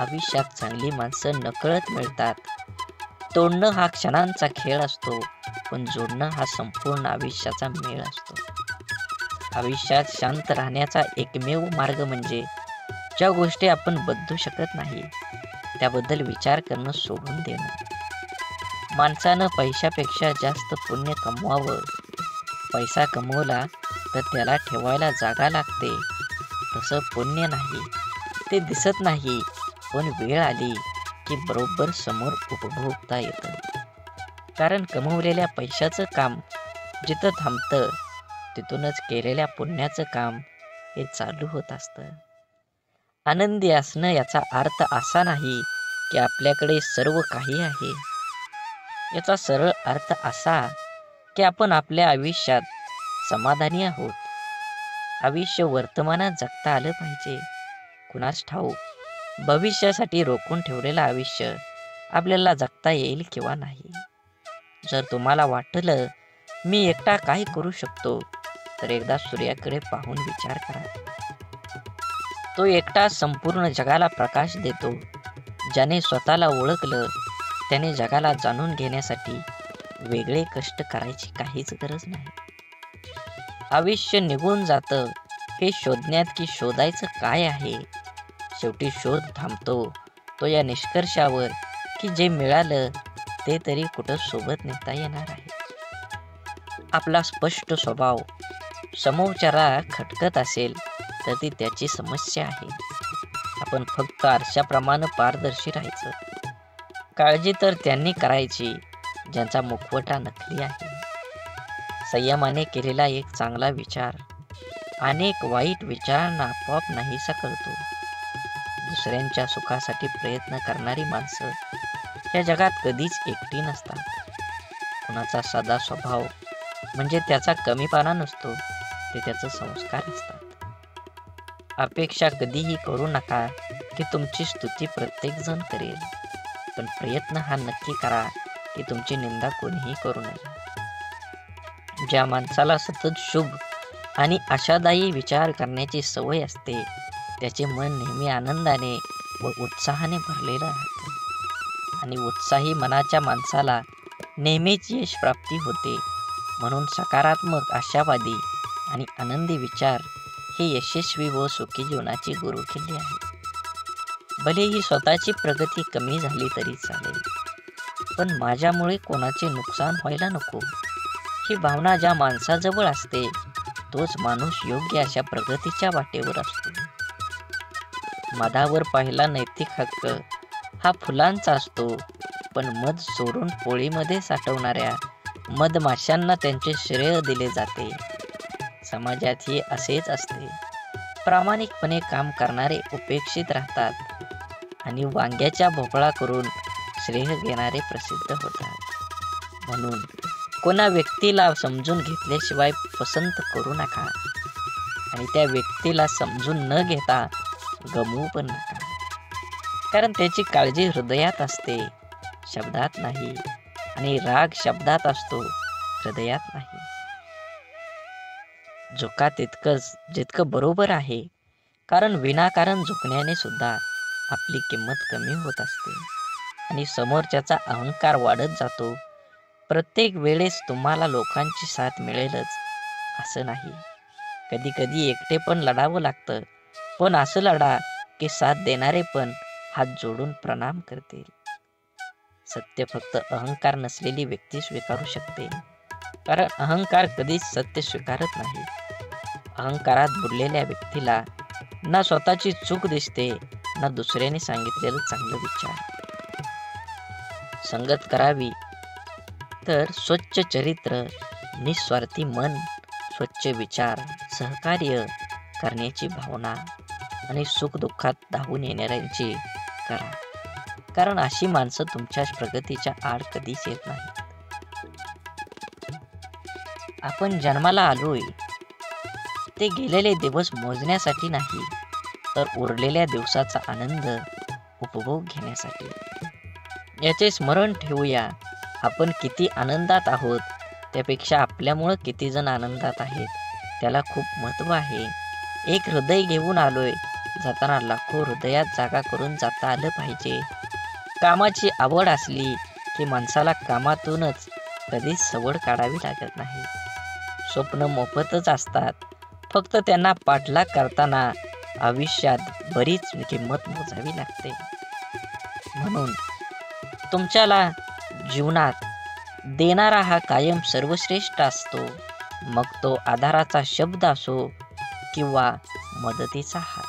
आयुष्यात चांगली माणसं नकळत मिळतात. तोडणं हा क्षणांचा खेळ असतो, पण जोडणं हा संपूर्ण आयुष्याचा मेळ असतो. आयुष्यात शांत राहण्याचा एकमेव मार्ग म्हणजे ज्या गोष्टी आपण बदलू शकत नाही त्याबद्दल विचार करणं सोडून देणं. माणसानं पैशापेक्षा जास्त पुण्य कमवावं. पैसा कमवला तर त्याला ठेवायला जागा लागते, तसं पुण्य नाही. ते दिसत नाही, पण वेळ आली की बरोबर समोर उपभोगता येतं. कारण कमवलेल्या पैशाचं काम जिथं थांबतं तिथूनच केलेल्या पुण्याचं काम हे चालू होत असतं. आनंदी असणं याचा अर्थ असा नाही की आपल्याकडे सर्व काही आहे. याचा सरळ अर्थ असा की आपण आपल्या आयुष्यात समाधानी आहोत. आयुष्य वर्तमानात जगता आलं पाहिजे. कुणास ठाऊक भविष्यासाठी रोखून ठेवलेलं आयुष्य आपल्याला जगता येईल किंवा नाही. जर तुम्हाला वाटलं मी एकटा काय करू शकतो, तर एकदा सूर्याकडे पाहून विचार करा. तो एकटा संपूर्ण जगाला प्रकाश देतो. ज्याने स्वतःला ओळखलं त्याने जगाला जाणून घेण्यासाठी वेगळे कष्ट करायची काहीच गरज नाही. आयुष्य निघून जातं हे शोधण्यात की शोधायचं काय आहे. शेवटी शोध थांबतो तो या निष्कर्षावर की जे मिळालं ते तरी कुठं सोबत नेता येणार आहे. आपला स्पष्ट स्वभाव समोरच्याला खटकत असेल तर ती त्याची समस्या आहे. आपण फक्त आरशाप्रमाणे पारदर्शी राहायचं. काळजी तर त्यांनी करायची ज्यांचा मुखवटा नकली आहे. संयमाने केलेला एक चांगला विचार अनेक वाईट विचारांना आपोआप नाहीसा करतो. दुसऱ्यांच्या सुखासाठी प्रयत्न करणारी माणसं या जगात कधीच एकटी नसतात. कुणाचा साधा स्वभाव म्हणजे त्याचा कमीपणा नसतो, ते त्याचे संस्कार असतात. अपेक्षा कधीही करू नका की तुमची स्तुती प्रत्येक जण करेल, पण प्रयत्न हा नक्की करा की तुमची निंदा कोणीही करू नये. ज्या माणसाला सतत शुभ आणि आशादायी विचार करण्याची सवय असते त्याचे मन नेहमी आनंदाने व उत्साहाने भरलेलं राहतं. आणि उत्साही मनाच्या माणसाला नेहमीच यश प्राप्ती होते. म्हणून सकारात्मक, आशावादी आणि आनंदी विचार हे यशस्वी व सुखी जीवनाची गुरुकिल्ली आहे. भलेही स्वतःची प्रगती कमी झाली तरी चालेल, पण माझ्यामुळे कोणाचे नुकसान व्हायला नको ही भावना ज्या माणसाजवळ असते तोच माणूस योग्य अशा प्रगतीच्या वाटेवर असतो. मधावर पहिला नैतिक हक्क हा फुलांचा असतो, पण मध चोरून पोळीमध्ये साठवणाऱ्या मधमाशांना त्यांचे श्रेय दिले जाते. समाजातही असेच असते. प्रामाणिकपणे काम करणारे उपेक्षित राहतात आणि वांग्याच्या भोपळा करून श्रेय घेणारे प्रसिद्ध होतात. म्हणून कोणा व्यक्तीला समजून घेतल्याशिवाय पसंत करू नका आणि त्या व्यक्तीला समजून न घेता गमवू पण नका. कारण त्याची काळजी हृदयात असते, शब्दात नाही. आणि राग शब्दात असतो, हृदयात नाही. झुका जितकं बरोबर आहे, कारण विनाकारण झुकण्याने सुद्धा आपली किंमत कमी होत असते आणि समोरच्याचा अहंकार वाढत जातो. प्रत्येक वेळेस तुम्हाला लोकांची साथ मिळेलच असं नाही. कधी कधी एकटे पण लढावं लागतं, पण असं लढा की साथ देणारे पण हात जोडून प्रणाम करतील. सत्य फक्त अहंकार नसलेली व्यक्ती स्वीकारू शकते, कारण अहंकार कधीच सत्य स्वीकारत नाही. अहंकारात बुडलेल्या व्यक्तीला ना स्वतःची चूक दिसते ना दुसऱ्याने सांगितलेलं चांगलं विचार. संगत करावी तर स्वच्छ चरित्र, निस्वार्थी मन, स्वच्छ विचार, सहकार्य करण्याची भावना आणि सुखदुःखात धावून येणाऱ्यांची करा. कारण अशी माणसं तुमच्या प्रगतीच्या आड कधीच येत नाहीत. आपण जन्माला आलोय ते गेलेले दिवस मोजण्यासाठी नाही, तर उरलेल्या दिवसाचा आनंद उपभोग घेण्यासाठी. याचे स्मरण ठेवूया. आपण किती आनंदात आहोत त्यापेक्षा आपल्यामुळं किती जण आनंदात आहेत त्याला खूप महत्त्व आहे. एक हृदय घेऊन आलोय, जाताना लाखो हृदयात जागा करून जाता आलं पाहिजे. कामाची आवड असली की माणसाला कामातूनच कधीच सवड काढावी लागत नाही. स्वप्न मोफतच असतात, फक्त त्यांना पाठलाग करताना आयुष्यात बरीच किंमत मोजावी लागते. म्हणून तुमच्याला जीवनात देणारा हा कायम सर्वश्रेष्ठ असतो. मग तो आधाराचा शब्द असो किंवा मदतीचा हात.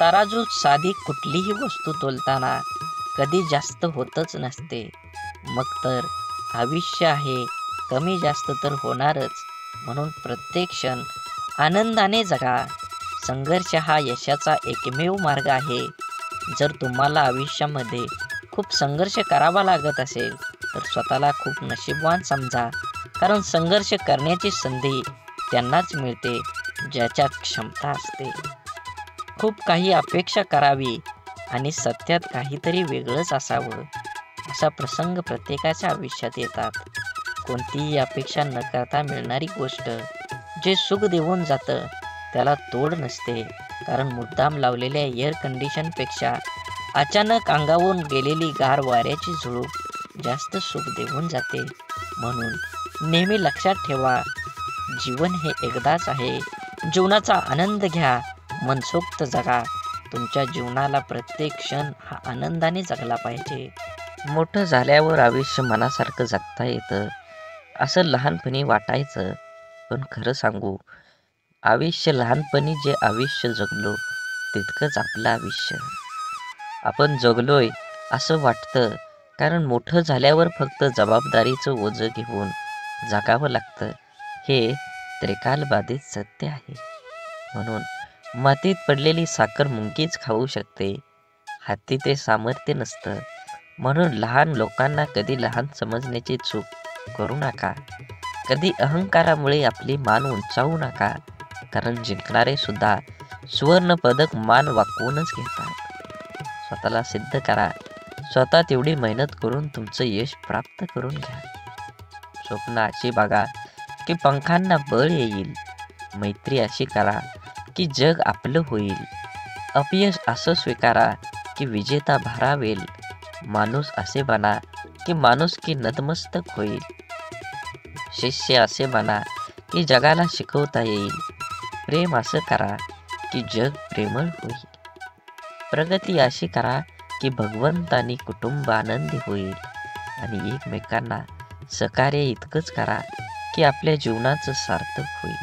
तराजूत साधी कुठलीही वस्तू तोलताना कधी जास्त होतच नसते. मग तर आयुष्य आहे, कमी जास्त तर होणारच. म्हणून प्रत्येक क्षण आनंदाने जगा. संघर्ष हा यशाचा एकमेव मार्ग आहे. जर तुम्हाला आयुष्यामध्ये खूप संघर्ष करावा लागत असेल तर स्वतःला खूप नशीबवान समजा, कारण संघर्ष करण्याची संधी त्यांनाच मिळते ज्याच्यात क्षमता असते. खूप काही अपेक्षा करावी आणि सत्यात काहीतरी वेगळंच असावं, असा प्रसंग प्रत्येकाच्या आयुष्यात येतात. कोणतीही अपेक्षा न करता मिळणारी गोष्ट जे सुख देऊन जातं त्याला तोड नसते, कारण मुद्दाम लावलेल्या एअर कंडिशनपेक्षा अचानक अंगावरून गेलेली गार वाऱ्याची झुळूक जास्त सुख देऊन जाते. म्हणून नेहमी लक्षात ठेवा, जीवन हे एकदाच आहे. जीवनाचा आनंद घ्या, मनसोक्त जगा. तुमच्या जीवनाला प्रत्येक क्षण हा आनंदाने जगला पाहिजे. मोठं झाल्यावर आयुष्य मनासारखं जगता येतं असं लहानपणी वाटायचं, पण खरं सांगू, लहानपणी जे आयुष्य जगलो तितकंच आपलं आयुष्य. आपण जगलोय असं वाटतं, कारण मोठं झाल्यावर फक्त जबाबदारीचं ओझं घेऊन जगावं लागतं. हे त्रिकालबाधित सत्य आहे. म्हणून मातीत पडलेली साखर मुंगीच खाऊ शकते, हाती ते सामर्थ्य नसतं. म्हणून लहान लोकांना कधी लहान समजण्याची चूक करू नका. कधी अहंकारामुळे आपली मान उंचावू नका, कारण जिंकणारे सुद्धा सुवर्ण पदक मान वाकवूनच घेतात. स्वतःला सिद्ध करा. स्वतः तेवढी मेहनत करून तुमचं यश प्राप्त करून घ्या. स्वप्न अशी बघा की पंखांना बळ येईल. मैत्री अशी करा की जग आपलं होईल. अपयश असं स्वीकारा की विजेता भारावेल. माणूस असे बना की माणुसकी नतमस्तक होईल. शिष्य असे बना की जगाला शिकवता येईल. प्रेम असं करा की जग प्रेमळ होईल. प्रगती अशी करा की भगवंत आणि कुटुंब आनंदी होईल. आणि एकमेकांना सहकार्य इतकंच करा की आपल्या जीवनाचं सार्थक होईल.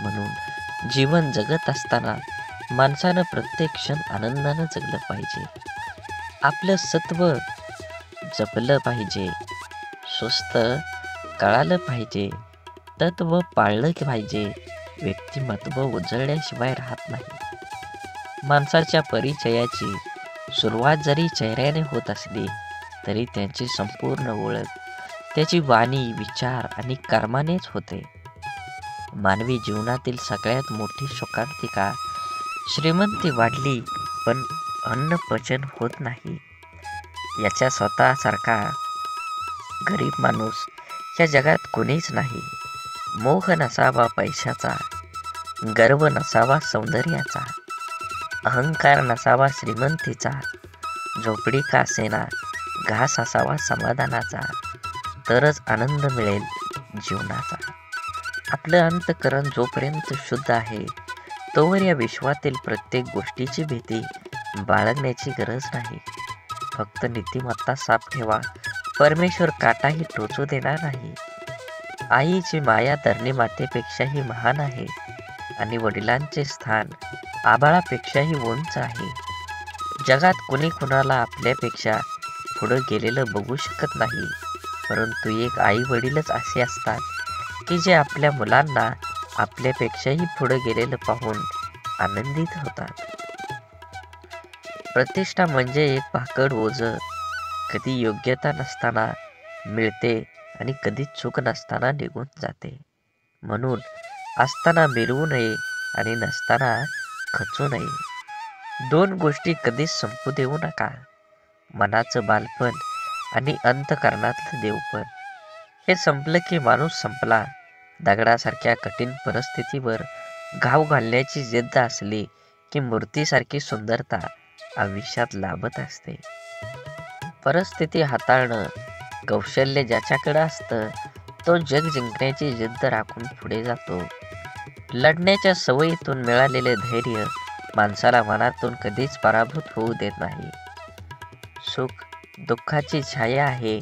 म्हणून जीवन जगत असताना माणसानं प्रत्येक क्षण आनंदानं जगलं पाहिजे. आपलं सत्व जपलं पाहिजे. स्वस्थ कळालं पाहिजे. तत्व पाळलं पाहिजे. व्यक्तिमत्व उजळल्याशिवाय राहत नाही. माणसाच्या परिचयाची सुरुवात जरी चेहऱ्याने होत असली तरी त्यांची संपूर्ण ओळख त्याची वाणी, विचार आणि कर्मानेच होते. मानवी जीवनातील सगळ्यात मोठी शोकांतिका, श्रीमंती वाढली पण अन्न पचन होत नाही, याच्या स्वतःसारखा गरीब माणूस या जगात कोणीच नाही. मोह नसावा पैशाचा, गर्व नसावा सौंदर्याचा, अहंकार नसावा श्रीमंतीचा, झोपडी का असेना घास असावा समाधानाचा, तरच आनंद मिळेल जीवनाचा. आपलं अंतःकरण जोपर्यंत शुद्ध आहे तोवर या विश्वातील प्रत्येक गोष्टीची भीती बाळगण्याची गरज नाही. फक्त नीतिमत्ता साफ ठेवा. परमेश्वर काटाही टोचू देणार नाही. आईची माया धरणी मातेपेक्षाही महान आहे आणि वडिलांचे स्थान आभाळापेक्षाही उंच आहे. जगात कुणी कुणाला आपल्यापेक्षा पुढं गेलेलं बघू शकत नाही, परंतु एक आई वडीलच असे असतात की जे आपल्या मुलांना आपल्यापेक्षाही पुढं गेलेलं पाहून आनंदित होतात. प्रतिष्ठा म्हणजे एक भाकड ओझं, कधी योग्यता नसताना मिळते आणि कधी चूक नसताना निघून जाते. म्हणून असताना मिरवू नये आणि नसताना खचू नये. दोन गोष्टी कधीच संपू देऊ नका, मनाचं बालपण आणि अंतःकरणातलं देवपण. हे संपलं की माणूस संपला. दगडासारख्या कठीण परिस्थितीवर घाव घालण्याची जिद्द असली की मूर्तीसारखी सुंदरता आयुष्यात लाभत असते. परिस्थिती हाताळणं कौशल्य ज्याच्याकडे असतं तो जग जिंकण्याची जिद्द राखून पुढे जातो. लढण्याच्या सवयीतून मिळालेले धैर्य माणसाला मनातून कधीच पराभूत होऊ देत नाही. सुख दुःखाची छाया आहे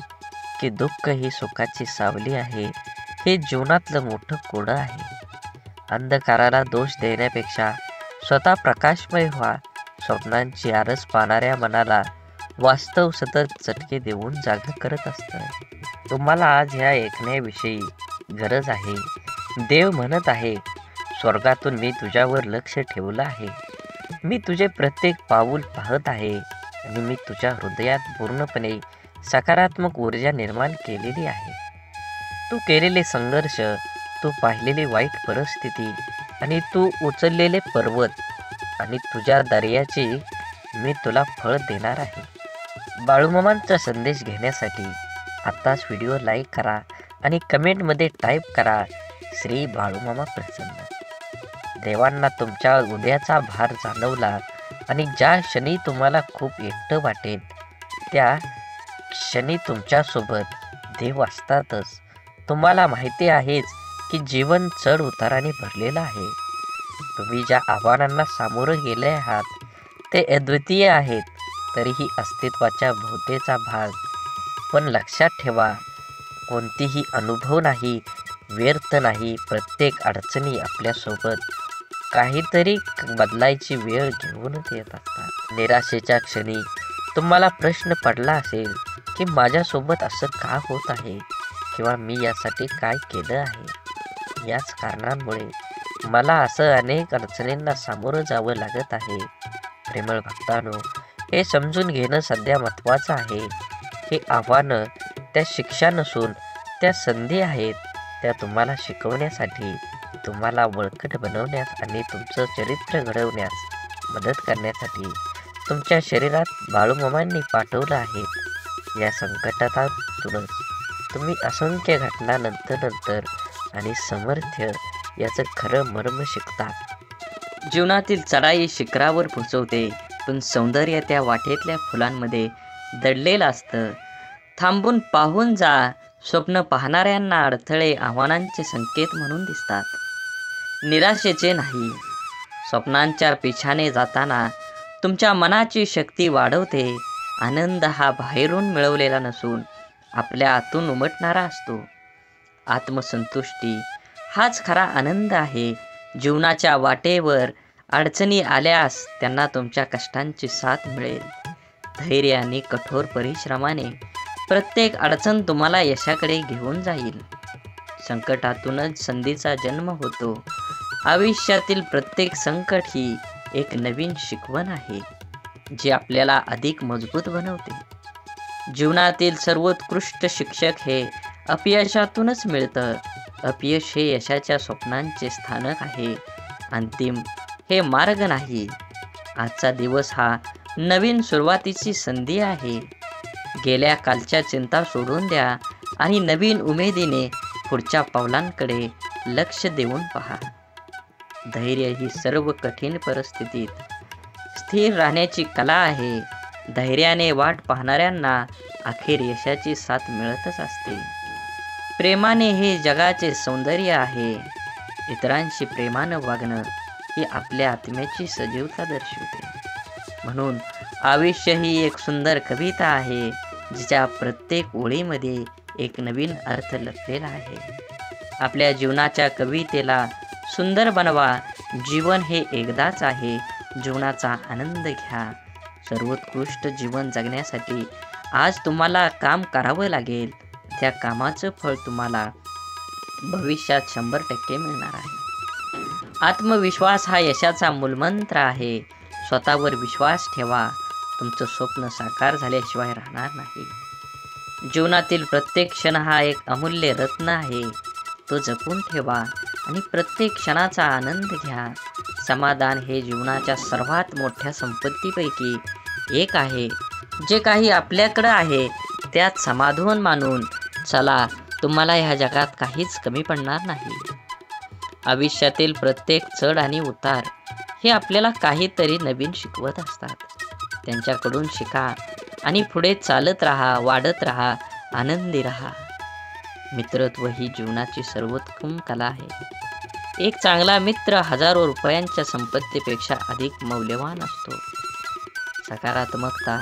की दुःख ही सुखाची सावली आहे, हे जीवनातलं मोठं कोडं आहे. अंधकाराला दोष देण्यापेक्षा स्वतः प्रकाशमय व्हा. स्वप्नांची आरस पाहणाऱ्या मनाला वास्तव सतत चटके देऊन जाग करत असतं. तुम्हाला आज ह्या ऐकण्याविषयी गरज आहे. देव म्हणत आहे, स्वर्गातून मी तुझ्यावर लक्ष ठेवलं आहे. मी तुझे प्रत्येक पाऊल पाहत आहे आणि मी तुझ्या हृदयात पूर्णपणे सकारात्मक ऊर्जा निर्माण केलेली आहे. तू केलेले संघर्ष, तू पाहिलेली वाईट परिस्थिती आणि तू उचललेले पर्वत आणि तुझ्या दर्याची मी तुला फळ देणार आहे. बाळूमामांचा संदेश घेण्यासाठी आत्ताच व्हिडिओ लाईक करा आणि कमेंटमध्ये टाईप करा, श्री बाळूमामा प्रसन्न. देवांना तुमच्या उद्याचा भार जाणवला आणि ज्या क्षणी तुम्हाला खूप एकटं वाटेल त्या क्षणी तुमच्यासोबत देव असतातच. तुम्हाला माहिती आहेच की जीवन चढ उताराने भरलेलं आहे. तुम्ही ज्या आव्हानांना सामोरं गेले आहात ते अद्वितीय आहेत, तरीही अस्तित्वाच्या भोवतीचा भाग. पण लक्षात ठेवा, कोणतीही अनुभव नाही, व्यर्थ नाही. प्रत्येक अडचणी आपल्यासोबत काहीतरी बदलायची वेळ घेऊनच येत असतात. निराशेच्या क्षणी तुम्हाला प्रश्न पडला असेल की माझ्यासोबत असं का होत आहे किंवा मी यासाठी काय केलं आहे. याच कारणांमुळे मला असं अनेक अडचणींना सामोरं जावं लागत आहे. प्रेमळ भक्तांनो, हे समजून घेणं सध्या महत्त्वाचं आहे. हे आव्हानं त्या शिक्षा नसून त्या संधी आहेत. त्या तुम्हाला शिकवण्यासाठी, तुम्हाला बळकट बनवण्यास आणि तुमचं चरित्र घडवण्यास मदत करण्यासाठी तुमच्या शरीरात बाळूमामांनी पाठवलं आहे. या संकटातूनच तुम्ही असंख्य घटना नंतर आणि सामर्थ्य याचं खरं मर्म शिकता. जीवनातील चढाई शिखरावर पोहोचवते, पण सौंदर्य त्या वाटेतल्या फुलांमध्ये दडलेलं असतं. थांबून पाहून जा. स्वप्न पाहणाऱ्यांना अडथळे आव्हानांचे संकेत म्हणून दिसतात, निराशेचे नाही. स्वप्नांच्या पिछाने जाताना तुमच्या मनाची शक्ती वाढवते. आनंद हा बाहेरून मिळवलेला नसून आपल्या आतून उमटणारा असतो. आत्मसंतुष्टी हाच खरा आनंद आहे. जीवनाच्या वाटेवर अडचणी आल्यास त्यांना तुमच्या कष्टांची साथ मिळेल. धैर्य आणि कठोर परिश्रमाने प्रत्येक अडचण तुम्हाला यशाकडे घेऊन जाईल. संकटातूनच संधीचा जन्म होतो. आयुष्यातील प्रत्येक संकट ही एक नवीन शिकवण आहे, जी आपल्याला अधिक मजबूत बनवते. जीवनातील सर्वोत्कृष्ट शिक्षक हे अपयशातूनच मिळतं. अपयश हे यशाच्या स्वप्नांचे स्थानक आहे, अंतिम हे मार्ग नाही. आजचा दिवस हा नवीन सुरुवातीची संधी आहे. गेल्या कालच्या चिंता सोडून द्या आणि नवीन उमेदीने पुढच्या पावलांकडे लक्ष देऊन पहा. धैर्य ही सर्व कठीण परिस्थितीत स्थिर राहण्याची कला आहे. धैर्याने वाट पाहणाऱ्यांना अखेर यशाची साथ मिळतच असते. प्रेमाने हे जगाचे सौंदर्य आहे. इतरांशी प्रेमानं वागणं ही आपल्या आत्म्याची सजीवता दर्शवते. म्हणून आयुष्य ही एक सुंदर कविता आहे, जिच्या प्रत्येक ओळीमध्ये एक नवीन अर्थ लपलेला आहे. आपल्या जीवनाच्या कवितेला सुंदर बनवा. जीवन हे एकदाच आहे. जीवनाचा आनंद घ्या. सर्वोत्कृष्ट जीवन जगण्यासाठी आज तुम्हाला काम करावं लागेल. त्या कामाचं फळ तुम्हाला भविष्यात 100% मिळणार आहे. आत्मविश्वास हा यशाचा मूलमंत्र आहे. स्वतःवर विश्वास ठेवा. तुमचं स्वप्न साकार झाल्याशिवाय राहणार नाही. जीवनातील प्रत्येक क्षण हा एक अमूल्य रत्न आहे. तो जपून ठेवा आणि प्रत्येक क्षणाचा आनंद घ्या. समाधान हे जीवनाच्या सर्वात मोठ्या संपत्तीपैकी एक आहे. जे काही आपल्याकडं आहे त्यात समाधान मानून चला. तुम्हाला ह्या जगात काहीच कमी पडणार नाही. आयुष्यातील प्रत्येक चढ आणि उतार हे आपल्याला काहीतरी नवीन शिकवत असतात. त्यांच्याकडून शिका आणि पुढे चालत राहा, वाढत राहा, आनंदी राहा. मित्रत्व ही जीवनाची सर्वोत्तम कला आहे. एक चांगला मित्र हजारो रुपयांच्या संपत्तीपेक्षा अधिक मौल्यवान असतो. सकारात्मकता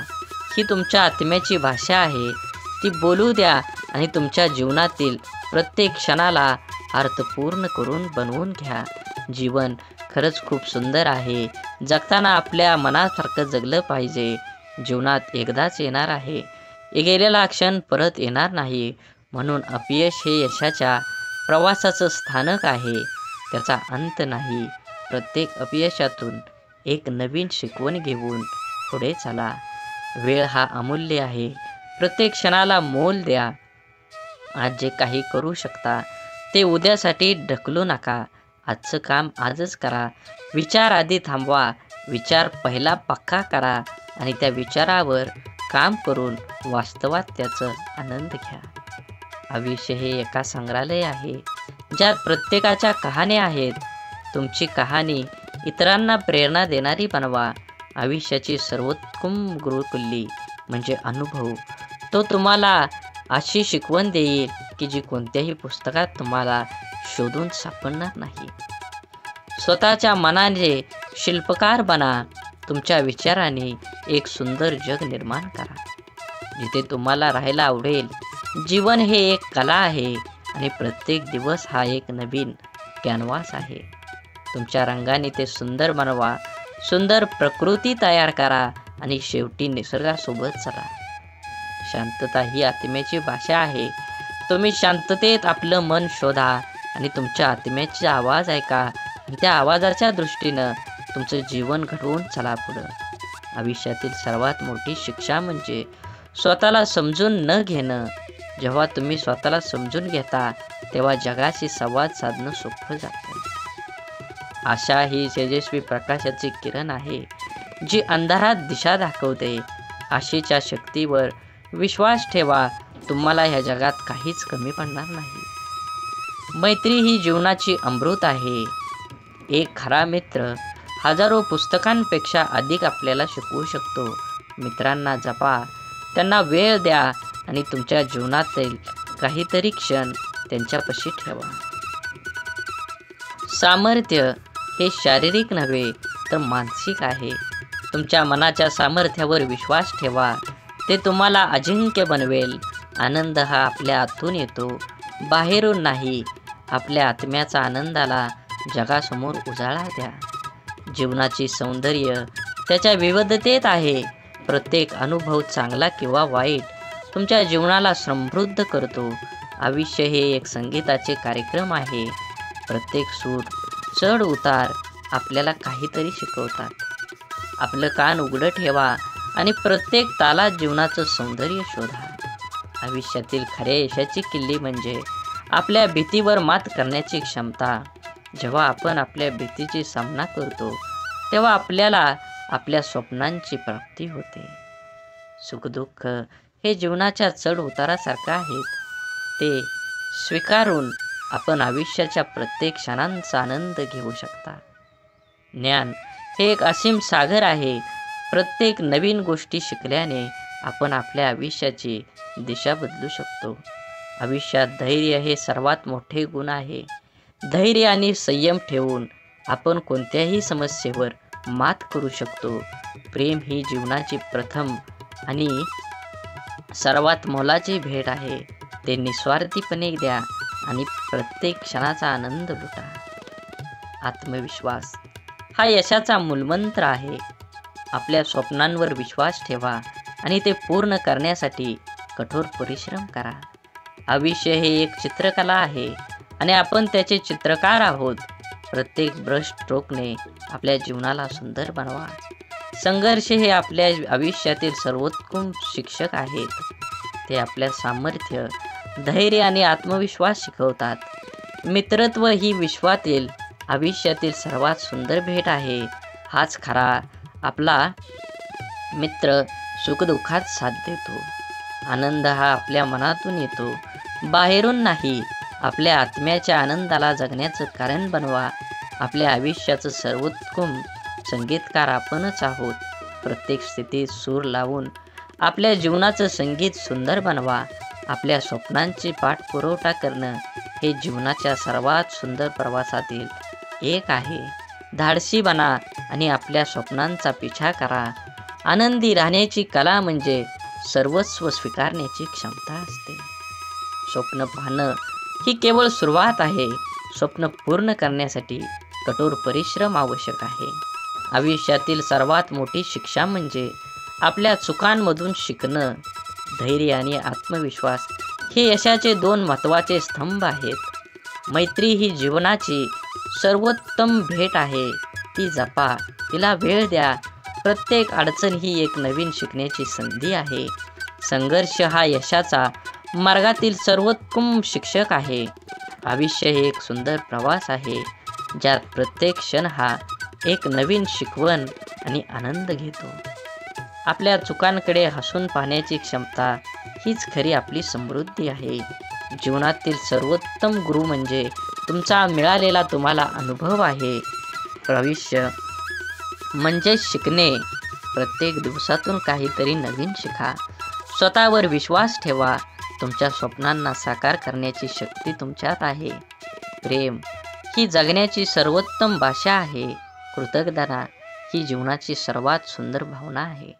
ही तुमच्या आत्म्याची भाषा आहे. ती बोलू द्या आणि तुमच्या जीवनातील प्रत्येक क्षणाला अर्थपूर्ण करून बनवून घ्या. जीवन खरंच खूप सुंदर आहे. जगताना आपल्या मनासारखं जगलं पाहिजे. जीवनात एकदाच येणार आहे. गेलेला क्षण परत येणार नाही. म्हणून अपयश हे यशाच्या प्रवासाचं स्थानक आहे, त्याचा अंत नाही. प्रत्येक अपयशातून एक नवीन शिकवण घेऊन पुढे चला. वेळ हा अमूल्य आहे. प्रत्येक क्षणाला मोल द्या. आज जे काही करू शकता ते उद्यासाठी ढकलू नका. आजचं काम आजच करा. विचार आधी थांबवा. विचार पहिला पक्का करा आणि त्या विचारावर काम करून वास्तवात त्याचा आनंद घ्या. आयुष्य हे एका संग्रहालय आहे, ज्यात प्रत्येकाच्या कहाण्या आहेत. तुमची कहाणी इतरांना प्रेरणा देणारी बनवा. आयुष्याची सर्वोत्तम गुरुकिल्ली म्हणजे अनुभव. तो तुम्हाला अशी शिकवण देईल की जी कोणत्याही पुस्तकात तुम्हाला शोधून सापडणार नाही. स्वतःच्या मनाने शिल्पकार बना. तुमच्या विचाराने एक सुंदर जग निर्माण करा, जिथे तुम्हाला राहायला आवडेल. जीवन हे एक कला आहे आणि प्रत्येक दिवस हा एक नवीन कॅनव्हास आहे. तुमच्या रंगाने ते सुंदर बनवा. सुंदर प्रकृती तयार करा आणि शेवटी निसर्गासोबत चला. शांतता ही आत्म्याची भाषा आहे. तुम्ही शांततेत आपलं मन शोधा आणि तुमच्या आत्म्याचा आवाज ऐका आणि त्या आवाजाच्या दृष्टीनं तुमचं जीवन घडवून चला पुढं. आयुष्यातील सर्वात मोठी शिक्षा म्हणजे स्वतःला समजून न घेणं. जेव्हा तुम्ही स्वतःला समजून घेता तेव्हा जगाशी संवाद साधणं सोपं जातं. आशा ही तेजस्वी प्रकाशाची किरण आहे, जी अंधारात दिशा दाखवते. आशेच्या शक्तीवर विश्वास ठेवा. तुम्हाला ह्या जगात काहीच कमी पडणार नाही. मैत्री ही जीवनाची अमृत आहे. एक खरा मित्र हजारो पुस्तकांपेक्षा अधिक आपल्याला शिकवू शकतो. मित्रांना जपा, त्यांना वेळ द्या आणि तुमच्या जीवनातील काहीतरी क्षण त्यांच्यापाशी ठेवा. सामर्थ्य हे शारीरिक नव्हे तर मानसिक आहे. तुमच्या मनाच्या सामर्थ्यावर विश्वास ठेवा. ते तुम्हाला अजिंक्य बनवेल. आनंद हा आपल्या आतून येतो, बाहेरून नाही. आपल्या आत्म्याचा आनंदाला जगासमोर उजाळा द्या. जीवनाची सौंदर्य त्याच्या विविधतेत आहे. प्रत्येक अनुभव चांगला किंवा वाईट तुमच्या जीवनाला समृद्ध करतो. आयुष्य हे एक संगीताचे कार्यक्रम आहे. प्रत्येक सूर, चढ उतार आपल्याला काहीतरी शिकवतात. आपलं कान उघडं ठेवा आणि प्रत्येक तालात जीवनाचं सौंदर्य शोधा. आयुष्यातील खऱ्या यशाची किल्ली म्हणजे आपल्या भीतीवर मात करण्याची क्षमता. जेव्हा आपण आपल्या भीतीची सामना करतो तेव्हा आपल्याला आपल्या स्वप्नांची प्राप्ती होते. सुखदुःख हे जीवनाच्या चढ उतारासारखं आहेत. ते स्वीकारून आपण आयुष्याच्या प्रत्येक क्षणांचा आनंद घेऊ शकता. ज्ञान हे एक असीम सागर आहे. प्रत्येक नवीन गोष्टी शिकल्याने आपण आपल्या आयुष्याची दिशा बदलू शकतो. आयुष्यात धैर्य हे सर्वात मोठे गुण आहे. धैर्य आणि संयम ठेवून आपण कोणत्याही समस्येवर मात करू शकतो. प्रेम ही जीवनाची प्रथम आणि सर्वात मोलाची भेट आहे. ते निस्वार्थीपणे द्या आणि प्रत्येक क्षणाचा आनंद लुटा. आत्मविश्वास हा यशाचा मूलमंत्र आहे. आपल्या स्वप्नांवर विश्वास ठेवा आणि ते पूर्ण करण्यासाठी कठोर परिश्रम करा. आयुष्य हे एक चित्रकला आहे आणि आपण त्याचे चित्रकार आहोत. प्रत्येक ब्रश स्ट्रोकने आपल्या जीवनाला सुंदर बनवा. संघर्ष हे आपल्या आयुष्यातील सर्वोत्तम शिक्षक आहेत. ते आपल्या सामर्थ्य, धैर्य आणि आत्मविश्वास शिकवतात. मित्रत्व ही विश्वातील आयुष्यातील सर्वात सुंदर भेट आहे. हाच खरा आपला मित्र सुखदुःखात साथ देतो. आनंद हा आपल्या मनातून येतो, बाहेरून नाही. आपल्या आत्म्याच्या आनंदाला जगण्याचं कारण बनवा. आपल्या आयुष्याचं सर्वोत्तम संगीतकार आपणच आहोत. प्रत्येक स्थितीत सूर लावून आपल्या जीवनाचं संगीत सुंदर बनवा. आपल्या स्वप्नांची पाठपुरवठा करणं हे जीवनाच्या सर्वात सुंदर प्रवासातील एक आहे. धाडसी बना आणि आपल्या स्वप्नांचा पिछा करा. आनंदी राहण्याची कला म्हणजे सर्वस्व स्वीकारण्याची क्षमता असते. स्वप्न पाहणं ही केवळ सुरुवात आहे. स्वप्न पूर्ण करण्यासाठी कठोर परिश्रम आवश्यक आहे. आयुष्यातील सर्वात मोठी शिक्षा म्हणजे आपल्या चुकांमधून शिकणं. धैर्य आणि आत्मविश्वास हे यशाचे दोन महत्त्वाचे स्तंभ आहेत. मैत्री ही जीवनाची सर्वोत्तम भेट आहे. ती जपा, तिला वेळ द्या. प्रत्येक अडचण ही एक नवीन शिकण्याची संधी आहे. संघर्ष हा यशाचा मार्गातील सर्वोत्तम शिक्षक आहे. आयुष्य हे एक सुंदर प्रवास आहे, ज्यात प्रत्येक क्षण हा एक नवीन शिकवण आणि आनंद घेतो. आपल्या चुकांकडे हसून पाहण्याची क्षमता हीच खरी आपली समृद्धी आहे. जीवनातील सर्वोत्तम गुरु म्हणजे तुमचा मिळालेला तुम्हाला अनुभव आहे. भविष्य म्हणजे शिकणे. प्रत्येक दिवसातून काहीतरी नवीन शिका. स्वतःवर विश्वास ठेवा. तुमच्या स्वप्नांना साकार करण्याची शक्ती तुमच्यात आहे. प्रेम ही जगण्याची सर्वोत्तम भाषा आहे. कृतज्ञता ही जीवनाची सर्वात सुंदर भावना आहे.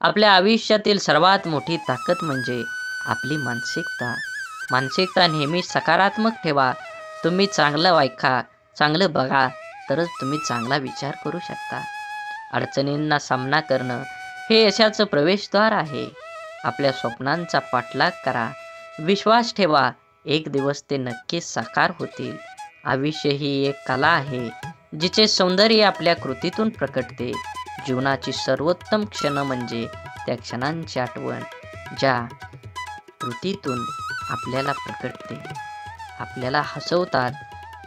आपल्या आयुष्यातील सर्वात मोठी ताकद म्हणजे आपली मानसिकता. मानसिकता नेहमी सकारात्मक ठेवा. तुम्ही चांगलं ऐका, चांगलं बघा, तरच तुम्ही चांगला विचार करू शकता. अडचणींना सामना करणं हे यशाचं प्रवेशद्वार आहे. आपल्या स्वप्नांचा पाठलाग करा. विश्वास ठेवा, एक दिवस ते नक्कीच साकार होतील. आयुष्य ही एक कला आहे, जिचे सौंदर्य आपल्या कृतीतून प्रकटते. जीवनाची सर्वोत्तम क्षण म्हणजे त्या क्षणांची आठवण, ज्या कृतीतून आपल्याला प्रकटते, आपल्याला हसवतात.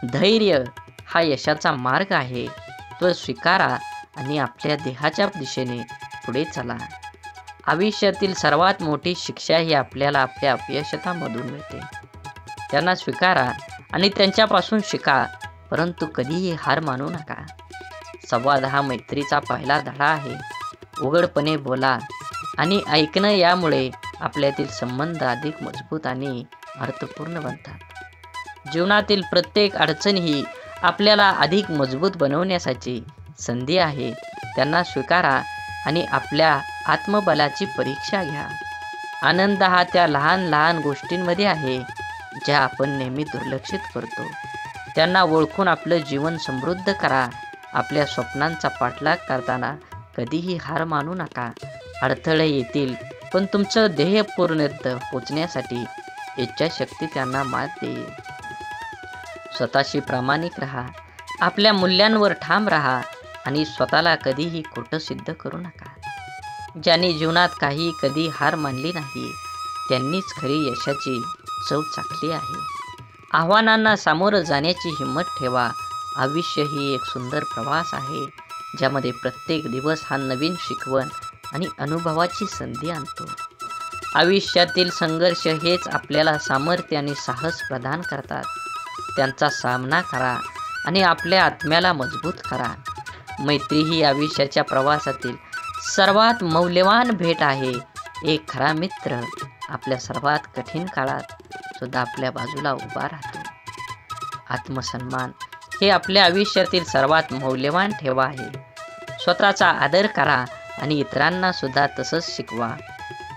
धैर्य हा यशाचा मार्ग आहे. तो स्वीकारा आणि आपल्या देहाच्या दिशेने पुढे चला. आयुष्यातील सर्वात मोठी शिक्षा ही आपल्याला आपल्या अपयशामधून मिळते. त्यांना स्वीकारा आणि त्यांच्यापासून शिका, परंतु कधीही हार मानू नका. संवाद हा मैत्रीचा पहिला धडा आहे. उघडपणे बोला आणि ऐकणं यामुळे आपल्यातील संबंध अधिक मजबूत आणि अर्थपूर्ण बनतात. जीवनातील प्रत्येक अडचण ही आपल्याला अधिक मजबूत बनवण्यासाठी संधी आहे. त्यांना स्वीकारा आणि आपल्या आत्मबलाची परीक्षा घ्या. आनंद हा त्या लहान लहान गोष्टींमध्ये आहे, ज्या आपण नेहमी दुर्लक्षित करतो. त्यांना ओळखून आपलं जीवन समृद्ध करा. आपल्या स्वप्नांचा पाठलाग करताना कधीही हार मानू नका. अडथळे येतील, पण तुमचं ध्येय पूर्णत्व पोचण्यासाठी इच्छाशक्ती त्यांना मात देईल. स्वतःशी प्रामाणिक राहा. आपल्या मूल्यांवर ठाम राहा आणि स्वतःला कधीही खोटं सिद्ध करू नका. ज्यांनी जीवनात कधी हार मानली नाही, त्यांनीच खरी यशाची चव चाखली आहे. आव्हानांना सामोरं जाण्याची हिंमत ठेवा. आयुष्य ही एक सुंदर प्रवास आहे, ज्यामध्ये प्रत्येक दिवस हा नवीन शिकवण आणि अनुभवाची संधी आणतो. आयुष्यातील संघर्ष हेच आपल्याला सामर्थ्य आणि साहस प्रदान करतात. त्यांचा सामना करा आणि आपल्या आत्म्याला मजबूत करा. मैत्री ही आयुष्याच्या प्रवासातील सर्वात मौल्यवान भेट आहे. एक खरा मित्र आपल्या सर्वात कठीण काळात सुद्धा आपल्या बाजूला उभा राहतो. आत्मसन्मान हे आपल्या आयुष्यातील सर्वात मौल्यवान ठेवा आहे. स्वतःचा आदर करा आणि इतरांना सुद्धा तसंच शिकवा.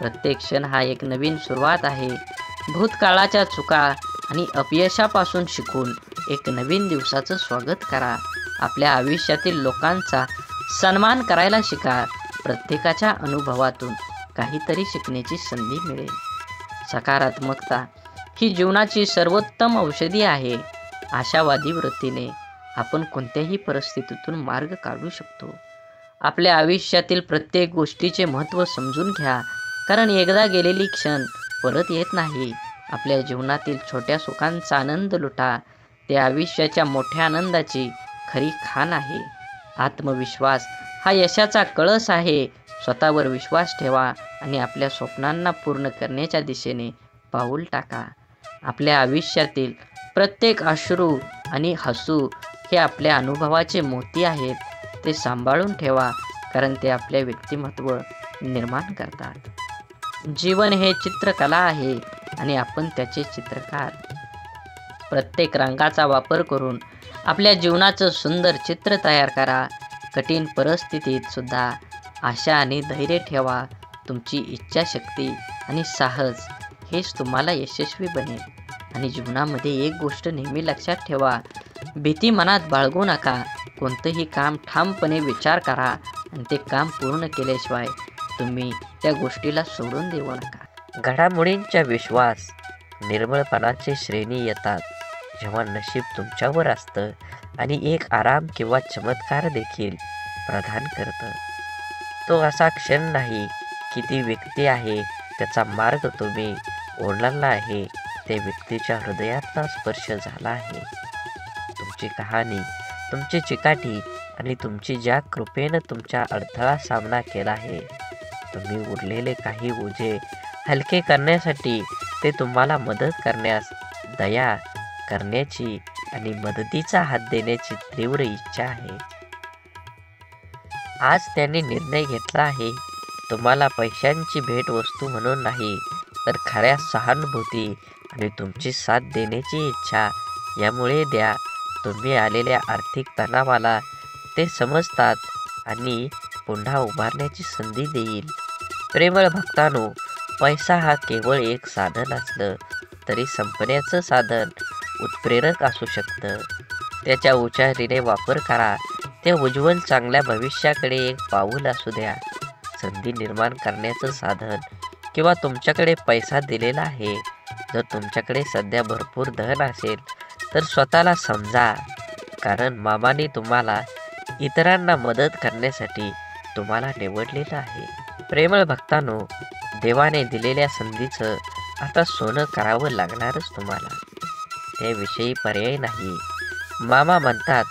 प्रत्येक क्षण हा एक नवीन सुरुवात आहे. भूतकाळाच्या चुका आणि अपयशापासून शिकून एक नवीन दिवसाचं स्वागत करा. आपल्या आयुष्यातील लोकांचा सन्मान करायला शिका. प्रत्येकाच्या अनुभवातून काहीतरी शिकण्याची संधी मिळेल. सकारात्मकता ही जीवनाची सर्वोत्तम औषधी आहे. आशावादी वृत्तीने आपण कोणत्याही परिस्थितीतून मार्ग काढू शकतो. आपल्या आयुष्यातील प्रत्येक गोष्टीचे महत्त्व समजून घ्या, कारण एकदा गेलेली क्षण परत येत नाही. आपल्या जीवनातील छोट्या सुखांचा आनंद लुटा. ते आयुष्याच्या मोठ्या आनंदाची खरी खाण आहे. आत्मविश्वास हा यशाचा कळस आहे. स्वतःवर विश्वास ठेवा आणि आपल्या स्वप्नांना पूर्ण करण्याच्या दिशेने पाऊल टाका. आपल्या आयुष्यातील प्रत्येक अश्रू आणि हसू हे आपल्या अनुभवाचे मोती आहेत. ते सांभाळून ठेवा, कारण ते आपले व्यक्तिमत्व निर्माण करतात. जीवन हे चित्रकला आहे आणि आपण त्याचे चित्रकार. प्रत्येक रंगाचा वापर करून आपल्या जीवनाचं सुंदर चित्र तयार करा. कठीण परिस्थितीत सुद्धा आशा आणि धैर्य ठेवा. तुमची इच्छाशक्ती आणि साहस हेच तुम्हाला यशस्वी बनेल. आणि जीवनामध्ये एक गोष्ट नेहमी लक्षात ठेवा, भीती मनात बाळगू नका. कोणतंही काम ठामपणे विचार करा आणि ते काम पूर्ण केल्याशिवाय तुम्ही त्या गोष्टीला सोडून देऊ नका. घडामोडींचा विश्वास निर्मळपणाचे श्रेणी येतात जेव्हा नशीब तुमच्यावर असतं आणि एक आराम किंवा चमत्कार देखील प्रदान करतं. तो असा क्षण नाही की ती व्यक्ती आहे, त्याचा मार्ग तुम्ही ओलांडला आहे, त्या व्यक्तीच्या हृदयातला स्पर्श झाला आहे. तुमची कहाणी तुमची चिकाटी आणि तुमची ज्या कृपेनं तुमच्या अडथळा सामना केला आहे, तुम्ही उरलेले काही ओझे हलके करण्यासाठी ते तुम्हाला मदत करण्यास, दया करण्याची आणि मदतीचा हात देण्याची तीव्र इच्छा आहे. आज त्यांनी निर्णय घेतला आहे, तुम्हाला पैशांची भेटवस्तू म्हणून नाही, तर खऱ्या सहानुभूती आणि तुमची साथ देण्याची इच्छा यामुळे द्या. तुम्ही आलेल्या आर्थिक तणावाला ते समजतात आणि पुन्हा उभारण्याची संधी देईल. प्रेमळ भक्तांनो, पैसा हा केवळ एक साधन असलं तरी संपण्याचं साधन उत्प्रेरक असू शकतं. त्याच्या हुशारीने वापर करा. ते उज्ज्वल चांगल्या भविष्याकडे एक पाऊल असू द्या. संधी निर्माण करण्याचं साधन किंवा तुमच्याकडे पैसा दिलेला आहे. जर तुमच्याकडे सध्या भरपूर धन असेल तर स्वतःला समजा, कारण मामाने तुम्हाला इतरांना मदत करण्यासाठी तुम्हाला निवडलेलं आहे. प्रेमळ भक्तांनो, देवाने दिलेल्या संधीचं आता सोनं करावं लागणारच तुम्हाला. त्याविषयी पर्याय नाही. मामा म्हणतात,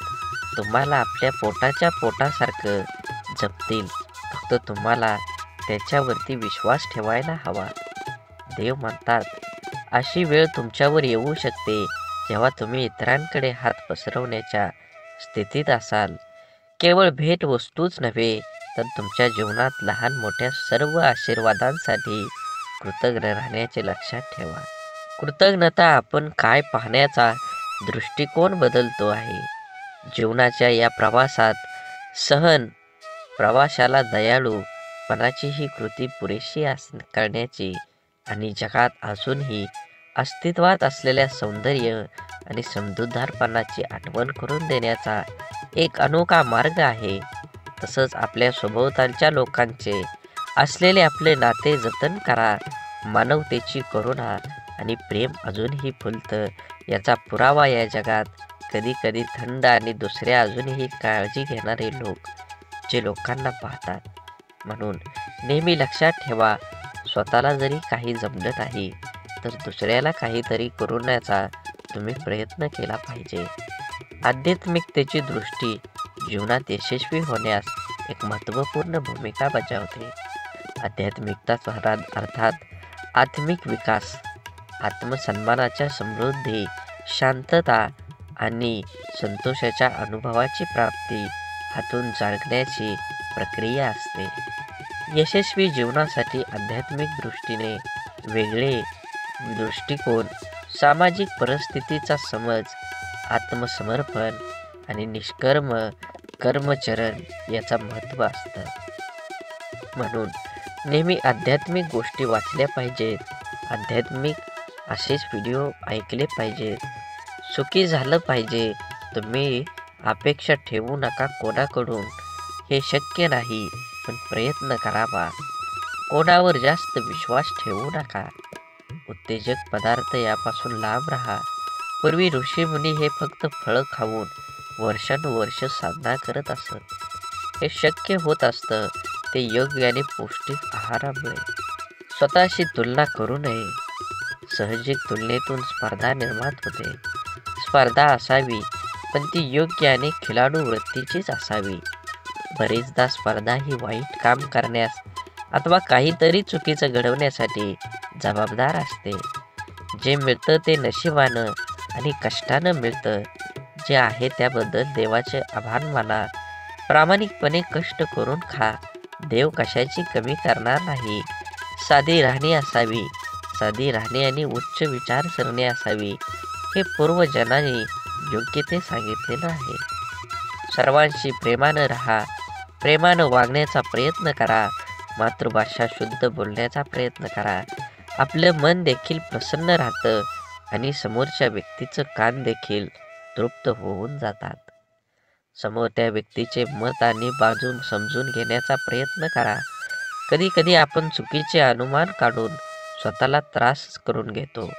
तुम्हाला आपल्या पोटाच्या पोटासारखं जपतील, फक्त तुम्हाला त्याच्यावरती विश्वास ठेवायला हवा. देव म्हणतात, अशी वेळ तुमच्यावर येऊ शकते जेव्हा तुम्ही इतरांकडे हात पसरवण्याच्या स्थितीत असाल. केवळ भेटवस्तूच नव्हे, तर तुमच्या जीवनात लहान मोठ्या सर्व आशीर्वादांसाठी कृतज्ञ राहण्याचे लक्षात ठेवा. कृतज्ञता आपण काय पाहण्याचा दृष्टिकोन बदलतो आहे. जीवनाच्या या प्रवासात प्रवाशाला दयाळूपणाची ही कृती पुरेशी करण्याची आणि जगात अजूनही अस्तित्वात असलेल्या सौंदर्य आणि समजूतदारपणाची आठवण करून देण्याचा एक अनोखा मार्ग आहे. तसंच आपल्या सभोवतालच्या लोकांचे असलेले आपले नाते जतन करा. मानवतेची करुणा आणि प्रेम अजूनही फुलतं याचा पुरावा या जगात कधी कधी थंड आणि दुसऱ्या अजूनही काळजी घेणारे लोक जे लोकांना पाहतात. म्हणून नेहमी लक्षात ठेवा, स्वतःला जरी काही जमलं नाही तर दुसऱ्याला काहीतरी करूण्याचा तुम्ही प्रयत्न केला पाहिजे. आध्यात्मिकतेची दृष्टी जीवनात यशस्वी होण्यास एक महत्त्वपूर्ण भूमिका बजावते. आध्यात्मिकता अर्थात आत्मिक विकास, आत्मसन्मानाच्या समृद्धी, शांतता आणि संतोषाच्या अनुभवाची प्राप्ती हातून जागण्याची प्रक्रिया असते. यशस्वी जीवनासाठी आध्यात्मिक दृष्टीने वेगळे दृष्टिकोन, सामाजिक परिस्थितीचा समज, आत्मसमर्पण आणि निष्कर्म कर्मचरण याचा महत्त्व असतं. म्हणून नेहमी आध्यात्मिक गोष्टी वाचल्या पाहिजेत. आध्यात्मिक असेच व्हिडिओ ऐकले पाहिजेत. सुखी झालं पाहिजे. तुम्ही अपेक्षा ठेवू नका कोणाकडून. हे शक्य नाही, पण प्रयत्न करावा. कोणावर जास्त विश्वास ठेवू नका. उत्तेजक पदार्थ यापासून लांब राहा. पूर्वी ऋषीमुनी हे फक्त फळं खाऊन वर्षानुवर्ष साधना करत असत. हे शक्य होत असतं ते योग्य आणि पौष्टिक आहारामुळे. स्वतःशी तुलना करू नये. साहजिक तुलनेतून स्पर्धा निर्माण होते. स्पर्धा असावी, पण ती योग्य आणि खिलाडू वृत्तीचीच असावी. बरेचदा स्पर्धा ही वाईट काम करण्यास अथवा काहीतरी चुकीचं घडवण्यासाठी जबाबदार असते. जे मिळतं ते नशिबानं आणि कष्टानं मिळतं. जे आहे त्याबद्दल देवाचे आभार माना. प्रामाणिकपणे कष्ट करून खा. देव कशाची कमी करणार नाही. साधी राहणी असावी. साधी राहणी आणि उच्च विचारसरणी असावी. हे पूर्वजनांनी योग्य ते सांगितलेलं आहे. सर्वांशी प्रेमानं राहा. प्रेमानं वागण्याचा प्रयत्न करा. मातृभाषा शुद्ध बोलण्याचा प्रयत्न करा. आपलं मन देखील प्रसन्न राहतं आणि समोरच्या व्यक्तीचं कान देखील तृप्त होऊन जातात. समोरच्या व्यक्तीचे मत आणि बाजू समजून घेण्याचा प्रयत्न करा. कधी कधी आपण चुकीचे अनुमान काढून स्वतःला त्रास करून घेतो.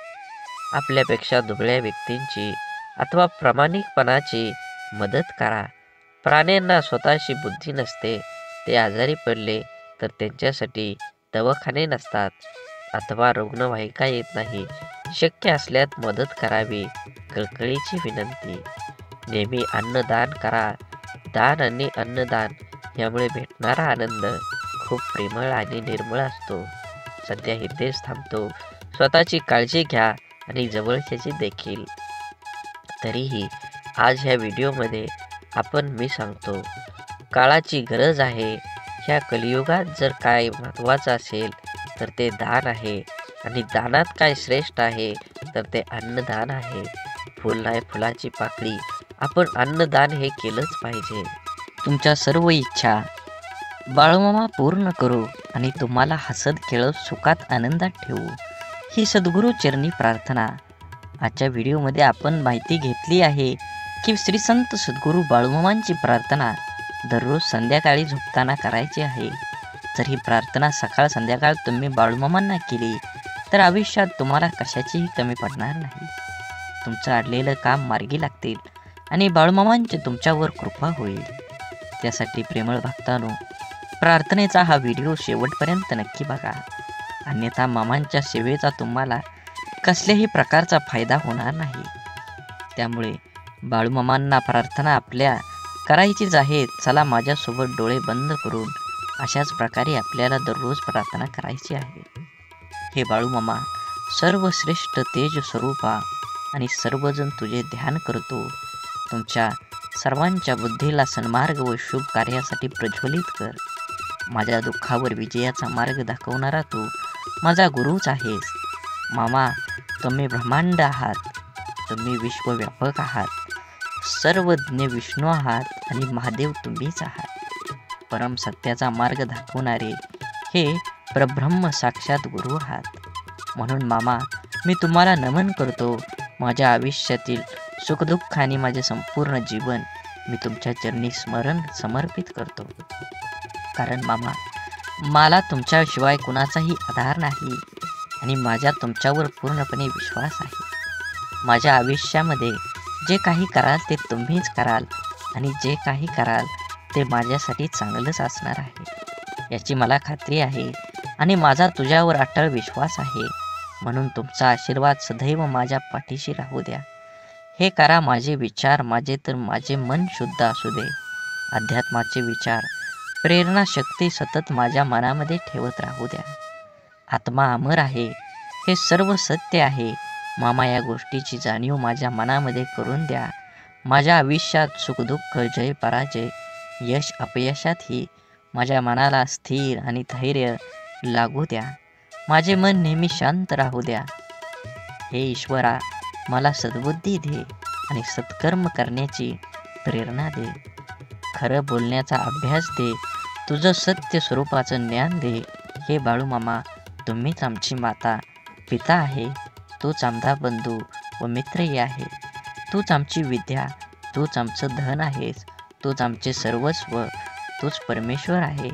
आपल्यापेक्षा दुबळ्या व्यक्तींची अथवा प्रामाणिकपणाची मदत करा. प्राण्यांना स्वतःची बुद्धी नसते. ते आजारी पडले तर त्यांच्यासाठी दवाखाने नसतात अथवा रुग्णवाहिका येत नाही. शक्य असल्यास मदत करावी. कळकळीची विनंती. नेहमी अन्नदान करा. दान आणि अन्नदान यामुळे भेटणारा आनंद खूप प्रेमळ आणि निर्मळ असतो. सध्या इथेच थांबतो. स्वतःची काळजी घ्या आणि जवळच्याची देखील. तरीही आज ह्या व्हिडिओमध्ये मी सांगतो, काळाची गरज आहे. ह्या कलियुगात जर काय महत्त्वाचं असेल तर ते दान आहे. आणि दानात काय श्रेष्ठ आहे तर ते अन्नदान आहे. फुल नाही फुलाची पाकळी, आपण अन्नदान हे केलंच पाहिजे. तुमच्या सर्व इच्छा बाळूमामा पूर्ण करू आणि तुम्हाला हसत खेळत सुखात आनंदात ठेवू, ही सद्गुरू चरणी प्रार्थना. आजच्या व्हिडिओमध्ये आपण माहिती घेतली आहे की श्री संत सद्गुरू बाळूमामांची प्रार्थना दररोज संध्याकाळी झोपताना करायची आहे. जर ही प्रार्थना सकाळ संध्याकाळ तुम्ही बाळूमामांना केली तर आयुष्यात तुम्हाला कशाचीही कमी पडणार नाही. तुमचं अडलेलं काम मार्गी लागतील आणि बाळूमामांची तुमच्यावर कृपा होईल. त्यासाठी प्रेमळ भक्तांनो, प्रार्थनेचा हा व्हिडिओ शेवटपर्यंत नक्की बघा, अन्यथा मामांच्या सेवेचा तुम्हाला कसल्याही प्रकारचा फायदा होणार नाही. त्यामुळे बाळूमामांना प्रार्थना आपल्या करायचीच आहे. चला माझ्यासोबत डोळे बंद करून अशाच प्रकारे आपल्याला दररोज प्रार्थना करायची आहे. हे बाळूमामा, सर्वश्रेष्ठ तेज स्वरूपा आणि सर्वजण तुझे ध्यान करतो. तुमच्या सर्वांच्या बुद्धीला सन्मार्ग व शुभ कार्यासाठी प्रज्वलित कर. माझ्या दुःखावर विजयाचा मार्ग दाखवणारा तू माझा गुरुच आहेस. मामा, तुम्ही ब्रह्मांड आहात, तुम्ही विश्वव्यापक आहात, सर्वज्ञ विष्णू आहात आणि महादेव तुम्हीच आहात. परम सत्याचा मार्ग दाखवणारे हे परब्रह्म साक्षात गुरु आहात. म्हणून मामा, मी तुम्हाला नमन करतो. माझ्या आयुष्यातील सुखदुःख आणि माझे संपूर्ण जीवन मी तुमच्या चरणी समर्पित करतो. कारण मामा, मला तुमच्याशिवाय कुणाचाही आधार नाही आणि माझ्या तुमच्यावर पूर्णपणे विश्वास आहे. माझ्या आयुष्यामध्ये जे काही कराल ते तुम्हीच कराल आणि जे काही कराल ते माझ्यासाठी चांगलंच असणार आहे याची मला खात्री आहे आणि माझा तुझ्यावर अटळ विश्वास आहे. म्हणून तुमचा आशीर्वाद सदैव माझ्या पाठीशी राहू द्या. हे करा माझे विचार माझे मन शुद्ध असू दे. अध्यात्माचे विचार, प्रेरणा शक्ती सतत माझ्या मनामध्ये ठेवत राहू द्या. आत्मा अमर आहे, हे सर्व सत्य आहे. मामा, या गोष्टीची जाणीव माझ्या मनामध्ये करून द्या. माझ्या आयुष्यात सुखदुःख, जय पराजय, यश अपयशातही माझ्या मनाला स्थिर आणि धैर्य लागू द्या. माझे मन नेहमी शांत राहू द्या. हे ईश्वरा, मला सद्बुद्धी दे आणि सत्कर्म करण्याची प्रेरणा दे. खरं बोलण्याचा अभ्यास दे. तुझं सत्य स्वरूपाचं ज्ञान दे. हे बाळूमामा, तुम्हीच आमची माता पिता आहे. तूच आमचा बंधू व मित्रही आहे. तूच आमची विद्या, तूच आमचं धन आहेस. तूच आमचे सर्वस्व, तूच परमेश्वर आहे.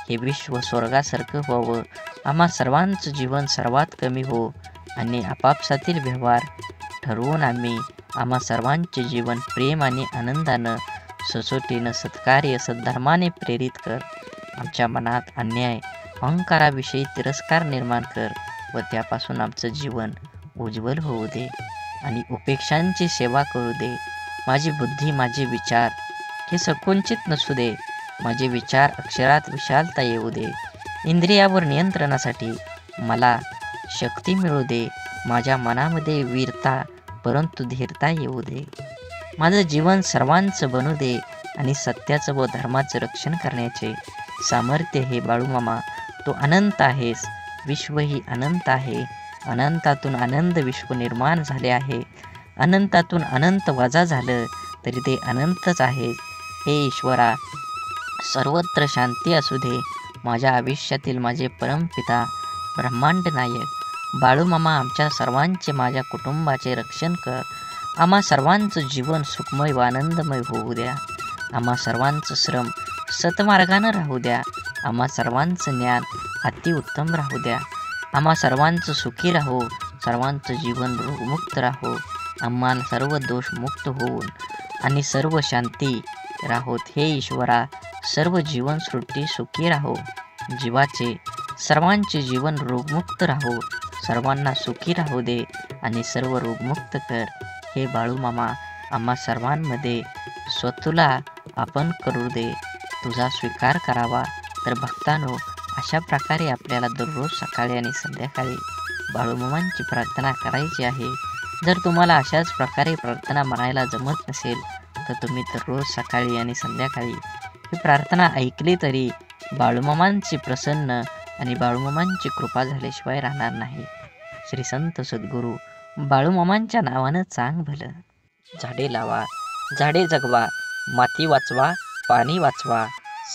हे विश्व स्वर्गासारखं व्हावं. आम्हा सर्वांचं जीवन सर्वात कमी हो आणि आपापसातील व्यवहार ठरवून आम्हा सर्वांचे जीवन प्रेम आणि आनंदानं, सचोटीनं, सत्कार्य, सद्धर्माने प्रेरित कर. आमच्या मनात अन्याय, अहंकाराविषयी तिरस्कार निर्माण कर व त्यापासून आमचं जीवन उज्ज्वल होऊ दे आणि उपेक्षांची सेवा करू दे. माझी बुद्धी, माझे विचार हे संकुचित नसू दे. माझे विचार अक्षरात विशालता येऊ दे. इंद्रियावर नियंत्रणासाठी मला शक्ती मिळू दे. माझ्या मनामध्ये वीरता परंतु धीरता येऊ दे. माझं जीवन सर्वांचं बनू दे आणि सत्याचं व धर्माचं रक्षण करण्याचे सामर्थ्य हे बाळूमामा, तू अनंत आहेस. विश्वही अनंत आहे. अनंतातून आनंद विश्व निर्माण झाले आहे. अनंतातून अनंत वजा झालं तरी ते अनंतच आहे. हे ईश्वरा, सर्वत्र शांती असू दे. माझ्या आयुष्यातील माझे परमपिता ब्रह्मांड नायक बाळूमामा, आमच्या सर्वांचे, माझ्या कुटुंबाचे रक्षण कर. आम्हा सर्वांचं जीवन सुखमय व आनंदमय होऊ द्या. आम्हा सर्वांचं श्रम सतमार्गानं राहू द्या. आम्हा सर्वांचं ज्ञान अतिउत्तम राहू द्या. आम्हा सर्वांचं सुखी राहो. सर्वांचं जीवन रोगमुक्त राहो. आम्हा सर्व दोष मुक्त होऊन आणि सर्व शांती राहोत. हे ईश्वरा, सर्व जीवनसृष्टी सुखी राहो. जीवाचे सर्वांचे जीवन रोगमुक्त राहो. सर्वांना सुखी राहू दे आणि सर्व रोगमुक्त कर. हे बाळूमामा, आम्हा सर्वांमध्ये स्वतःला आपण करू दे, तुझा स्वीकार करावा. तर भक्तांनो, अशा प्रकारे आपल्याला दररोज सकाळी आणि संध्याकाळी बाळूमामांची प्रार्थना करायची आहे. जर तुम्हाला अशाच प्रकारे प्रार्थना म्हणायला जमत नसेल तर तुम्ही दररोज सकाळी आणि संध्याकाळी ही प्रार्थना ऐकली तरी बाळूमामांची प्रसन्न आणि बाळूमामांची कृपा झाल्याशिवाय राहणार नाही. श्री संत सद्गुरू बाळूमामांच्या नावानं चांग भलं. झाडे लावा, झाडे जगवा, माती वाचवा, पाणी वाचवा,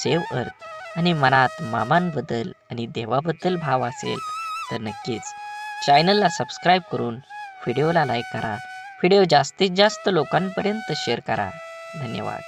सेव्ह अर्थ. आणि मनात मामांबद्दल आणि देवाबद्दल भाव असेल तर नक्कीच चॅनलला सबस्क्राईब करून व्हिडिओला लाईक करा. व्हिडिओ जास्तीत जास्त लोकांपर्यंत शेअर करा. धन्यवाद.